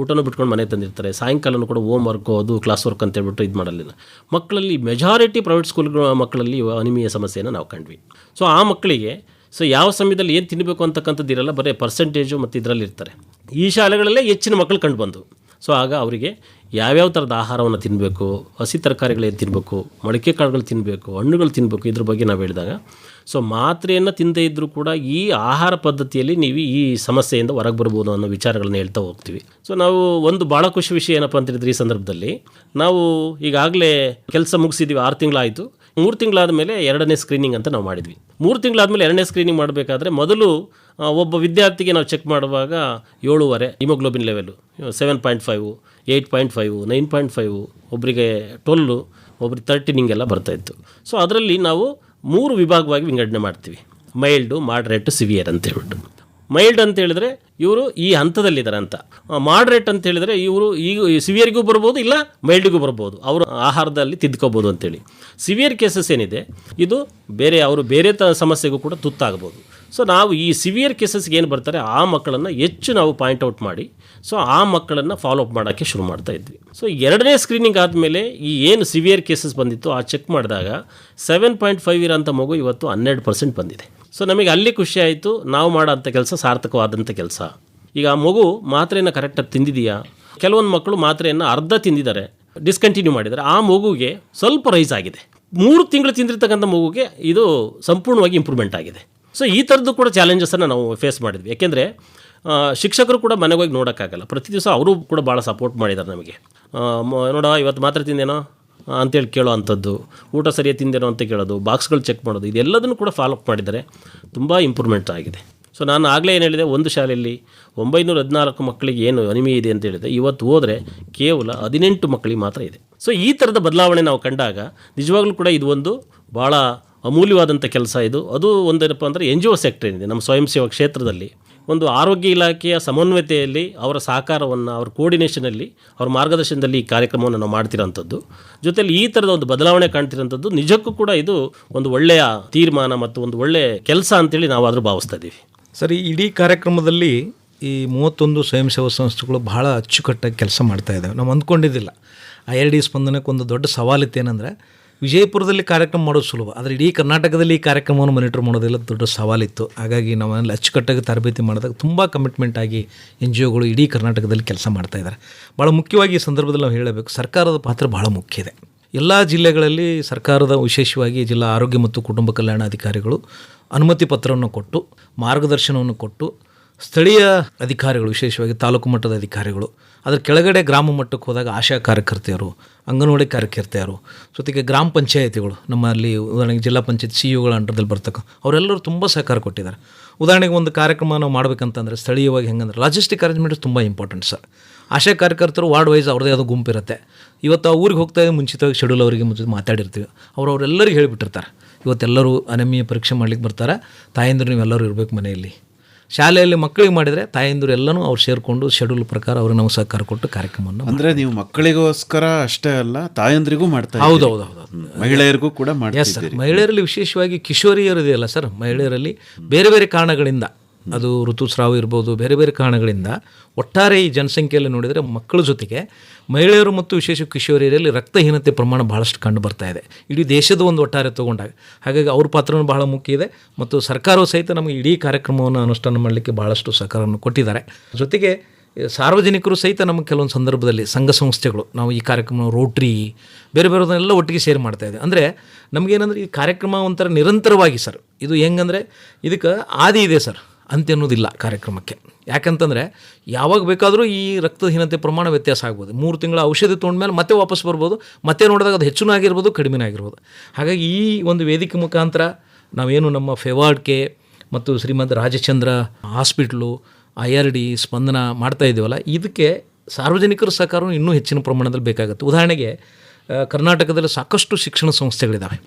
ಊಟನೂ ಬಿಟ್ಕೊಂಡು ಮನೆ ತಂದಿರ್ತಾರೆ. ಸಾಯಂಕಾಲನೂ ಕೂಡ ಹೋಮ್ ವರ್ಕು ಅದು ಕ್ಲಾಸ್ ವರ್ಕ್ ಅಂತ ಹೇಳ್ಬಿಟ್ಟು ಇದು ಮಾಡಲಿಲ್ಲ. ಮಕ್ಕಳಲ್ಲಿ ಮೆಜಾರಿಟಿ ಪ್ರೈವೇಟ್ ಸ್ಕೂಲ್ಗಳ ಮಕ್ಕಳಲ್ಲಿ ಅನಿಮಿಯಾ ಸಮಸ್ಯೆಯನ್ನು ನಾವು ಕಂಡ್ವಿ. ಸೊ ಆ ಮಕ್ಕಳಿಗೆ ಸೊ ಯಾವ ಸಮಯದಲ್ಲಿ ಏನು ತಿನ್ನಬೇಕು ಅಂತಕ್ಕಂಥದ್ದು ಇರಲ್ಲ, ಬರೀ ಪರ್ಸೆಂಟೇಜು ಮತ್ತು ಇದರಲ್ಲಿ ಇರ್ತಾರೆ. ಈ ಶಾಲೆಗಳಲ್ಲೇ ಹೆಚ್ಚಿನ ಮಕ್ಕಳು ಕಂಡು ಬಂದು. ಸೊ ಆಗ ಅವರಿಗೆ ಯಾವ್ಯಾವ ಥರದ ಆಹಾರವನ್ನು ತಿನ್ನಬೇಕು, ಹಸಿ ತರಕಾರಿಗಳೇನು ತಿನ್ನಬೇಕು, ಮೊಳಕೆ ಕಾಳುಗಳು ತಿನ್ನಬೇಕು, ಹಣ್ಣುಗಳು ತಿನ್ನಬೇಕು, ಇದ್ರ ಬಗ್ಗೆ ನಾವು ಹೇಳಿದಾಗ ಸೊ ಮಾತ್ರೆಯನ್ನು ತಿನ್ನದೇ ಇದ್ದರೂ ಕೂಡ ಈ ಆಹಾರ ಪದ್ಧತಿಯಲ್ಲಿ ನೀವು ಈ ಸಮಸ್ಯೆಯಿಂದ ಹೊರಗೆ ಬರ್ಬೋದು ಅನ್ನೋ ವಿಚಾರಗಳನ್ನ ಹೇಳ್ತಾ ಹೋಗ್ತೀವಿ. ಸೊ ನಾವು ಒಂದು ಭಾಳ ಖುಷಿ ವಿಷಯ ಏನಪ್ಪ ಅಂತಂದರೆ, ಈ ಸಂದರ್ಭದಲ್ಲಿ ನಾವು ಈಗಾಗಲೇ ಕೆಲಸ ಮುಗಿಸಿದ್ವಿ, 6 ತಿಂಗಳಾಯಿತು. 3 ತಿಂಗಳಾದ ಮೇಲೆ 2ನೇ ಸ್ಕ್ರೀನಿಂಗ್ ಅಂತ ನಾವು ಮಾಡಿದ್ವಿ. 3 ತಿಂಗಳಾದಮೇಲೆ 2ನೇ ಸ್ಕ್ರೀನಿಂಗ್ ಮಾಡಬೇಕಾದ್ರೆ ಮೊದಲು ಒಬ್ಬ ವಿದ್ಯಾರ್ಥಿಗೆ ನಾವು ಚೆಕ್ ಮಾಡುವಾಗ 7.5 ಹಿಮೋಗ್ಲೋಬಿನ್ ಲೆವೆಲು, 7.5, 8.5, 9.5, ಒಬ್ಬರಿಗೆ 12, ಒಬ್ರಿಗೆ 13 ಹಿಂಗೆಲ್ಲ ಬರ್ತಾಯಿತ್ತು. ಸೊ ಅದರಲ್ಲಿ ನಾವು 3 ವಿಭಾಗವಾಗಿ ವಿಂಗಡಣೆ ಮಾಡ್ತೀವಿ, ಮೈಲ್ಡು, ಮಾಡ್ರೇಟ್, ಸಿವಿಯರ್ ಅಂತ ಹೇಳ್ಬಿಟ್ಟು. ಮೈಲ್ಡ್ ಅಂತ ಹೇಳಿದ್ರೆ ಇವರು ಈ ಹಂತದಲ್ಲಿದ್ದಾರೆ ಅಂತ. ಮಾಡ್ರೇಟ್ ಅಂತ ಹೇಳಿದರೆ ಇವರು ಈಗ ಸಿವಿಯರ್ಗೂ ಬರ್ಬೋದು, ಇಲ್ಲ ಮೈಲ್ಡಿಗೂ ಬರ್ಬೋದು, ಅವರು ಆಹಾರದಲ್ಲಿ ತಿದ್ಕೋಬೋದು ಅಂತೇಳಿ. ಸಿವಿಯರ್ ಕೇಸಸ್ ಏನಿದೆ ಇದು ಅವರು ಬೇರೆ ಸಮಸ್ಯೆಗೂ ಕೂಡ ತುತ್ತಾಗ್ಬೋದು. ಸೊ ನಾವು ಈ ಸಿವಿಯರ್ ಕೇಸಸ್ಗೆ ಏನು ಬರ್ತಾರೆ ಆ ಮಕ್ಕಳನ್ನು ಹೆಚ್ಚು ನಾವು ಪಾಯಿಂಟ್ಔಟ್ ಮಾಡಿ ಸೊ ಆ ಮಕ್ಕಳನ್ನು ಫಾಲೋಅಪ್ ಮಾಡೋಕ್ಕೆ ಶುರು ಮಾಡ್ತಾ ಇದ್ವಿ. ಸೊ 2ನೇ ಸ್ಕ್ರೀನಿಂಗ್ ಆದಮೇಲೆ ಈ ಏನು ಸಿವಿಯರ್ ಕೇಸಸ್ ಬಂದಿತ್ತು ಆ ಚೆಕ್ ಮಾಡಿದಾಗ 7.5 ಇರೋಂಥ ಮಗು ಇವತ್ತು 12% ಬಂದಿದೆ. ಸೊ ನಮಗೆ ಅಲ್ಲಿ ಖುಷಿ ಆಯಿತು, ನಾವು ಮಾಡೋಂಥ ಕೆಲಸ ಸಾರ್ಥಕವಾದಂಥ ಕೆಲಸ. ಈಗ ಆ ಮಗು ಮಾತ್ರೆಯನ್ನು ಕರೆಕ್ಟಾಗಿ ತಿಂದಿದೆಯಾ, ಕೆಲವೊಂದು ಮಕ್ಕಳು ಮಾತ್ರೆಯನ್ನು ಅರ್ಧ ತಿಂದಿದ್ದಾರೆ, ಡಿಸ್ಕಂಟಿನ್ಯೂ ಮಾಡಿದ್ದಾರೆ, ಆ ಮಗುಗೆ ಸ್ವಲ್ಪ ರೈಸ್ ಆಗಿದೆ. 3 ತಿಂಗಳು ತಿಂದಿರ್ತಕ್ಕಂಥ ಮಗುಗೆ ಇದು ಸಂಪೂರ್ಣವಾಗಿ ಇಂಪ್ರೂವ್ಮೆಂಟ್ ಆಗಿದೆ. ಸೊ ಈ ಥರದ್ದು ಕೂಡ ಚಾಲೆಂಜಸನ್ನು ನಾವು ಫೇಸ್ ಮಾಡಿದ್ವಿ. ಯಾಕೆಂದರೆ ಶಿಕ್ಷಕರು ಕೂಡ ಮನೆಗೆ ಹೋಗಿ ನೋಡೋಕ್ಕಾಗಲ್ಲ, ಪ್ರತಿ ದಿವಸ ಅವರು ಕೂಡ ಭಾಳ ಸಪೋರ್ಟ್ ಮಾಡಿದ್ದಾರೆ ನಮಗೆ. ನೋಡ ಇವತ್ತು ಮಾತ್ರೆ ತಿಂದೇನೋ ಅಂತೇಳಿ ಕೇಳೋ ಅಂಥದ್ದು, ಊಟ ಸರಿಯಾಗಿ ತಿಂದೇನೋ ಅಂತ ಕೇಳೋದು, ಬಾಕ್ಸ್ಗಳು ಚೆಕ್ ಮಾಡೋದು, ಇದೆಲ್ಲದನ್ನು ಕೂಡ ಫಾಲೋಅಪ್ ಮಾಡಿದ್ದಾರೆ. ತುಂಬ ಇಂಪ್ರೂವ್ಮೆಂಟ್ ಆಗಿದೆ. ಸೊ ನಾನು ಆಗಲೇ ಏನು ಹೇಳಿದೆ, ಒಂದು ಶಾಲೆಯಲ್ಲಿ 914 ಮಕ್ಕಳಿಗೆ ಏನು ಅನಿಮಿಯಾ ಇದೆ ಅಂತ ಹೇಳಿದೆ, ಇವತ್ತು ಹೋದರೆ ಕೇವಲ 18 ಮಕ್ಕಳಿಗೆ ಮಾತ್ರ ಇದೆ. ಸೊ ಈ ಥರದ ಬದಲಾವಣೆ ನಾವು ಕಂಡಾಗ ನಿಜವಾಗ್ಲೂ ಕೂಡ ಇದು ಒಂದು ಭಾಳ ಅಮೂಲ್ಯವಾದಂಥ ಕೆಲಸ ಇದು. ಅದು ಒಂದೇನಪ್ಪ ಅಂದರೆ NGO ಸೆಕ್ಟರ್ ಏನಿದೆ ನಮ್ಮ ಸ್ವಯಂ ಸೇವಾ ಕ್ಷೇತ್ರದಲ್ಲಿ ಒಂದು ಆರೋಗ್ಯ ಇಲಾಖೆಯ ಸಮನ್ವಯತೆಯಲ್ಲಿ ಅವರ ಸಹಕಾರವನ್ನು, ಅವರ ಕೋರ್ಡಿನೇಷನಲ್ಲಿ, ಅವರ ಮಾರ್ಗದರ್ಶನದಲ್ಲಿ ಈ ಕಾರ್ಯಕ್ರಮವನ್ನು ನಾವು ಮಾಡ್ತಿರೋಂಥದ್ದು. ಜೊತೆಯಲ್ಲಿ ಈ ಥರದ ಒಂದು ಬದಲಾವಣೆ ಕಾಣ್ತಿರೋಂಥದ್ದು ನಿಜಕ್ಕೂ ಕೂಡ ಇದು ಒಂದು ಒಳ್ಳೆಯ ತೀರ್ಮಾನ ಮತ್ತು ಒಂದು ಒಳ್ಳೆಯ ಕೆಲಸ ಅಂತೇಳಿ ನಾವು ಆದರೂ ಭಾವಿಸ್ತಾ ಇದ್ದೀವಿ. ಸರಿ, ಇಡೀ ಕಾರ್ಯಕ್ರಮದಲ್ಲಿ ಈ 31 ಸ್ವಯಂ ಸೇವಾ ಸಂಸ್ಥೆಗಳು ಬಹಳ ಅಚ್ಚುಕಟ್ಟಾಗಿ ಕೆಲಸ ಮಾಡ್ತಾ ಇದ್ದಾವೆ. ನಾವು ಅಂದ್ಕೊಂಡಿದ್ದಿಲ್ಲ. IRD ಸ್ಪಂದನಕ್ಕೆ ಒಂದು ದೊಡ್ಡ ಸವಾಲಿತ್ತು ಏನಂದರೆ, ವಿಜಯಪುರದಲ್ಲಿ ಕಾರ್ಯಕ್ರಮ ಮಾಡೋದು ಸುಲಭ, ಆದರೆ ಇಡೀ ಕರ್ನಾಟಕದಲ್ಲಿ ಈ ಕಾರ್ಯಕ್ರಮವನ್ನು ಮಾನಿಟರ್ ಮಾಡೋದೆಲ್ಲ ದೊಡ್ಡ ಸವಾಲಿತ್ತು. ಹಾಗಾಗಿ ನಾವಲ್ಲಿ ಅಚ್ಚುಕಟ್ಟಾಗಿ ತರಬೇತಿ ಮಾಡಿದಾಗ ತುಂಬ ಕಮಿಟ್ಮೆಂಟ್ ಆಗಿ NGOಗಳು ಇಡೀ ಕರ್ನಾಟಕದಲ್ಲಿ ಕೆಲಸ ಮಾಡ್ತಾಯಿದ್ದಾರೆ. ಭಾಳ ಮುಖ್ಯವಾಗಿ ಈ ಸಂದರ್ಭದಲ್ಲಿ ನಾವು ಹೇಳಬೇಕು, ಸರ್ಕಾರದ ಪಾತ್ರ ಭಾಳ ಮುಖ್ಯ ಇದೆ. ಎಲ್ಲ ಜಿಲ್ಲೆಗಳಲ್ಲಿ ಸರ್ಕಾರದ, ವಿಶೇಷವಾಗಿ ಜಿಲ್ಲಾ ಆರೋಗ್ಯ ಮತ್ತು ಕುಟುಂಬ ಕಲ್ಯಾಣ ಅಧಿಕಾರಿಗಳು ಅನುಮತಿ ಪತ್ರವನ್ನು ಕೊಟ್ಟು, ಮಾರ್ಗದರ್ಶನವನ್ನು ಕೊಟ್ಟು, ಸ್ಥಳೀಯ ಅಧಿಕಾರಿಗಳು, ವಿಶೇಷವಾಗಿ ತಾಲೂಕು ಮಟ್ಟದ ಅಧಿಕಾರಿಗಳು, ಅದರ ಕೆಳಗಡೆ ಗ್ರಾಮ ಮಟ್ಟಕ್ಕೆ ಹೋದಾಗ ಆಶಾ ಕಾರ್ಯಕರ್ತೆಯರು, ಅಂಗನವಾಡಿ ಕಾರ್ಯಕರ್ತೆಯರು, ಜೊತೆಗೆ ಗ್ರಾಮ ಪಂಚಾಯತಿಗಳು, ನಮ್ಮಲ್ಲಿ ಉದಾಹರಣೆಗೆ ಜಿಲ್ಲಾ ಪಂಚಾಯತ್ CEOಗಳ ಅಂಡರ್ದಲ್ಲಿ ಬರ್ತಕ್ಕ ಅವರೆಲ್ಲರೂ ತುಂಬ ಸಹಕಾರ ಕೊಟ್ಟಿದ್ದಾರೆ. ಉದಾಹರಣೆಗೆ ಒಂದು ಕಾರ್ಯಕ್ರಮ ನಾವು ಮಾಡಬೇಕಂತಂದರೆ ಸ್ಥಳೀಯವಾಗಿ ಹೆಂಗಂದ್ರೆ ಲಾಜಿಸ್ಟಿಕ್ ಅರೇಂಜ್ಮೆಂಟ್ಸ್ ತುಂಬ ಇಂಪಾರ್ಟೆಂಟ್ ಸರ್. ಆಶಾ ಕಾರ್ಯಕರ್ತರು ವಾರ್ಡ್ ವೈಸ್ ಅವ್ರದ್ದೇ ಆದ ಗುಂಪಿರುತ್ತೆ. ಇವತ್ತು ಆ ಊರಿಗೆ ಹೋಗ್ತಾ ಮುಂಚಿತವಾಗಿ ಶೆಡ್ಯೂಲ್ ಅವರಿಗೆ ಮುಂಚೆ ಮಾತಾಡಿರ್ತೀವಿ. ಅವರೆಲ್ಲರಿಗೆ ಹೇಳಿಬಿಟ್ಟಿರ್ತಾರೆ, ಇವತ್ತೆಲ್ಲರೂ ಅನಮಿಯ ಪರೀಕ್ಷೆ ಮಾಡ್ಲಿಕ್ಕೆ ಬರ್ತಾರೆ, ತಾಯಂದಿರು ನೀವೆಲ್ಲರೂ ಇರಬೇಕು ಮನೆಯಲ್ಲಿ. ಶಾಲೆಯಲ್ಲಿ ಮಕ್ಕಳಿಗೆ ಮಾಡಿದರೆ ತಾಯಂದಿರು ಎಲ್ಲನೂ ಅವ್ರು ಸೇರಿಕೊಂಡು ಶೆಡ್ಯೂಲ್ ಪ್ರಕಾರ ಅವ್ರಿಗೆ ನಾವು ಸಹಕಾರ ಕೊಟ್ಟು ಕಾರ್ಯಕ್ರಮವನ್ನು ಅಂದರೆ ನೀವು ಮಕ್ಕಳಿಗೋಸ್ಕರ ಅಷ್ಟೇ ಅಲ್ಲ, ತಾಯಂದ್ರಿಗೂ ಮಾಡ್ತಾ ಹೌದೌದು, ಮಹಿಳೆಯರಿಗೂ ಕೂಡ ಎಸ್ ಮಾಡ್ತಾ ಸರ್. ಮಹಿಳೆಯರಲ್ಲಿ ವಿಶೇಷವಾಗಿ ಕಿಶೋರಿಯರು ಇದೆಯಲ್ಲ ಸರ್, ಮಹಿಳೆಯರಲ್ಲಿ ಬೇರೆ ಬೇರೆ ಕಾರಣಗಳಿಂದ, ಅದು ಋತುಸ್ರಾವ ಇರ್ಬೋದು, ಬೇರೆ ಬೇರೆ ಕಾರಣಗಳಿಂದ ಒಟ್ಟಾರೆ ಈ ಜನಸಂಖ್ಯೆಯಲ್ಲಿ ನೋಡಿದರೆ ಮಕ್ಕಳ ಜೊತೆಗೆ ಮಹಿಳೆಯರು ಮತ್ತು ವಿಶೇಷ ಕಿಶೋರಿಯರಲ್ಲಿ ರಕ್ತಹೀನತೆ ಪ್ರಮಾಣ ಭಾಳಷ್ಟು ಕಂಡು ಬರ್ತಾ ಇದೆ, ಇಡೀ ದೇಶದ ಒಂದು ಒಟ್ಟಾರೆ ತೊಗೊಂಡಾಗ. ಹಾಗಾಗಿ ಅವ್ರ ಪಾತ್ರನೂ ಬಹಳ ಮುಖ್ಯ ಇದೆ ಮತ್ತು ಸರ್ಕಾರವು ಸಹಿತ ನಮಗೆ ಇಡೀ ಕಾರ್ಯಕ್ರಮವನ್ನು ಅನುಷ್ಠಾನ ಮಾಡಲಿಕ್ಕೆ ಭಾಳಷ್ಟು ಸಹಕಾರವನ್ನು ಕೊಟ್ಟಿದ್ದಾರೆ. ಜೊತೆಗೆ ಸಾರ್ವಜನಿಕರು ಸಹಿತ ನಮಗೆ ಕೆಲವೊಂದು ಸಂದರ್ಭದಲ್ಲಿ ಸಂಘ ಸಂಸ್ಥೆಗಳು, ನಾವು ಈ ಕಾರ್ಯಕ್ರಮ ರೋಟ್ರಿ ಬೇರೆ ಬೇರೆದನ್ನೆಲ್ಲ ಒಟ್ಟಿಗೆ ಸೇರಿ ಮಾಡ್ತಾಯಿದೆ. ಅಂದರೆ ನಮಗೇನಂದ್ರೆ ಈ ಕಾರ್ಯಕ್ರಮ ಒಂಥರ ನಿರಂತರವಾಗಿ ಸರ್, ಇದು ಹೆಂಗಂದರೆ ಇದಕ್ಕೆ ಆದಿ ಇದೆ ಸರ್, ಅಂತ್ಯ ಅನ್ನೋದಿಲ್ಲ ಕಾರ್ಯಕ್ರಮಕ್ಕೆ. ಯಾಕಂತಂದರೆ ಯಾವಾಗ ಬೇಕಾದರೂ ಈ ರಕ್ತಹೀನತೆ ಪ್ರಮಾಣ ವ್ಯತ್ಯಾಸ ಆಗ್ಬೋದು. 3 ತಿಂಗಳ ಔಷಧಿ ತೊಗೊಂಡ್ಮೇಲೆ ಮತ್ತೆ ವಾಪಸ್ ಬರ್ಬೋದು, ಮತ್ತೆ ನೋಡಿದಾಗ ಅದು ಹೆಚ್ಚೂ ಆಗಿರ್ಬೋದು, ಕಡಿಮೆ ಆಗಿರ್ಬೋದು. ಹಾಗಾಗಿ ಈ ಒಂದು ವೇದಿಕೆ ಮುಖಾಂತರ ನಾವೇನು ನಮ್ಮ ಫೆವಾರ್ಡ್ಕೆ ಮತ್ತು ಶ್ರೀಮದ್ ರಾಜಚಂದ್ರ ಹಾಸ್ಪಿಟ್ಲು, IRD ಸ್ಪಂದನ ಮಾಡ್ತಾ ಇದ್ದೀವಲ್ಲ, ಇದಕ್ಕೆ ಸಾರ್ವಜನಿಕರ ಸಹಕಾರವೂ ಇನ್ನೂ ಹೆಚ್ಚಿನ ಪ್ರಮಾಣದಲ್ಲಿ ಬೇಕಾಗುತ್ತೆ. ಉದಾಹರಣೆಗೆ ಕರ್ನಾಟಕದಲ್ಲಿ ಸಾಕಷ್ಟು ಶಿಕ್ಷಣ ಸಂಸ್ಥೆಗಳಿದ್ದಾವೆ.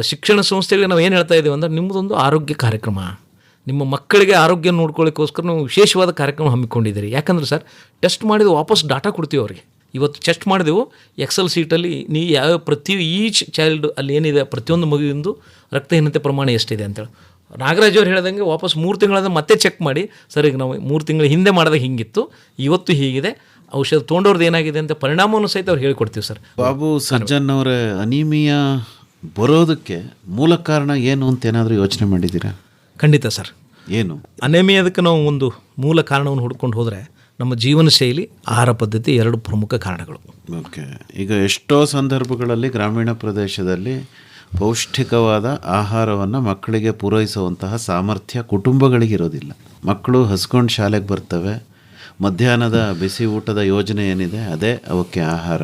ಶಿಕ್ಷಣ ಸಂಸ್ಥೆಗಳಿಗೆ ನಾವು ಏನು ಹೇಳ್ತಾ ಇದ್ದೀವಿ ಅಂದರೆ, ನಿಮ್ಮದೊಂದು ಆರೋಗ್ಯ ಕಾರ್ಯಕ್ರಮ, ನಿಮ್ಮ ಮಕ್ಕಳಿಗೆ ಆರೋಗ್ಯ ನೋಡ್ಕೊಳ್ಳಿಕ್ಕೋಸ್ಕರ ನಾವು ವಿಶೇಷವಾದ ಕಾರ್ಯಕ್ರಮ ಹಮ್ಮಿಕೊಂಡಿದ್ದೀರಿ. ಯಾಕಂದ್ರೆ ಸರ್, ಟೆಸ್ಟ್ ಮಾಡಿದ ವಾಪಸ್ ಡಾಟಾ ಕೊಡ್ತೀವಿ ಅವರಿಗೆ. ಇವತ್ತು ಟೆಸ್ಟ್ ಮಾಡಿದೆವು ಎಕ್ಸೆಲ್ ಶೀಟಲ್ಲಿ, ನೀವು ಯಾವ ಈಚ್ ಚೈಲ್ಡ್ ಅಲ್ಲಿ ಏನಿದೆ, ಪ್ರತಿಯೊಂದು ಮಗುವಿಂದು ರಕ್ತಹೀನತೆ ಪ್ರಮಾಣ ಎಷ್ಟಿದೆ ಅಂತೇಳಿ ನಾಗರಾಜ್ ಅವ್ರು ಹೇಳ್ದಂಗೆ ವಾಪಸ್ 3 ತಿಂಗಳಾದ ಮತ್ತೆ ಚೆಕ್ ಮಾಡಿ, ಸರ್ ಈಗ ನಾವು 3 ತಿಂಗಳ ಹಿಂದೆ ಮಾಡಿದಾಗ ಹಿಂಗಿತ್ತು, ಇವತ್ತು ಹೀಗಿದೆ, ಔಷಧ ತೊಗೊಂಡವ್ರದ್ದು ಏನಾಗಿದೆ ಅಂತ ಪರಿಣಾಮವನ್ನು ಸಹಿತ ಅವ್ರು ಹೇಳ್ಕೊಡ್ತೀವಿ ಸರ್. ಬಾಬು ಸಜ್ಜನ್ ಅವರ ಅನೀಮಿಯಾ ಬರೋದಕ್ಕೆ ಮೂಲ ಕಾರಣ ಏನು ಅಂತ ಏನಾದರೂ ಯೋಚನೆ ಮಾಡಿದ್ದೀರಾ? ಖಂಡಿತ ಸರ್. ಏನು ಅನೇಮಿಯಾದಕ್ಕೆ ನಾವು ಒಂದು ಮೂಲ ಕಾರಣವನ್ನು ಹುಡ್ಕೊಂಡು ಹೋದರೆ ನಮ್ಮ ಜೀವನ ಶೈಲಿ, ಆಹಾರ ಪದ್ಧತಿ 2 ಪ್ರಮುಖ ಕಾರಣಗಳು. ಓಕೆ. ಈಗ ಎಷ್ಟೋ ಸಂದರ್ಭಗಳಲ್ಲಿ ಗ್ರಾಮೀಣ ಪ್ರದೇಶದಲ್ಲಿ ಪೌಷ್ಟಿಕವಾದ ಆಹಾರವನ್ನು ಮಕ್ಕಳಿಗೆ ಪೂರೈಸುವಂತಹ ಸಾಮರ್ಥ್ಯ ಕುಟುಂಬಗಳಿಗಿರೋದಿಲ್ಲ. ಮಕ್ಕಳು ಹಸ್ಕೊಂಡು ಶಾಲೆಗೆ ಬರ್ತವೆ, ಮಧ್ಯಾಹ್ನದ ಬಿಸಿ ಊಟದ ಯೋಜನೆ ಏನಿದೆ ಅದೇ ಅವಕ್ಕೆ ಆಹಾರ.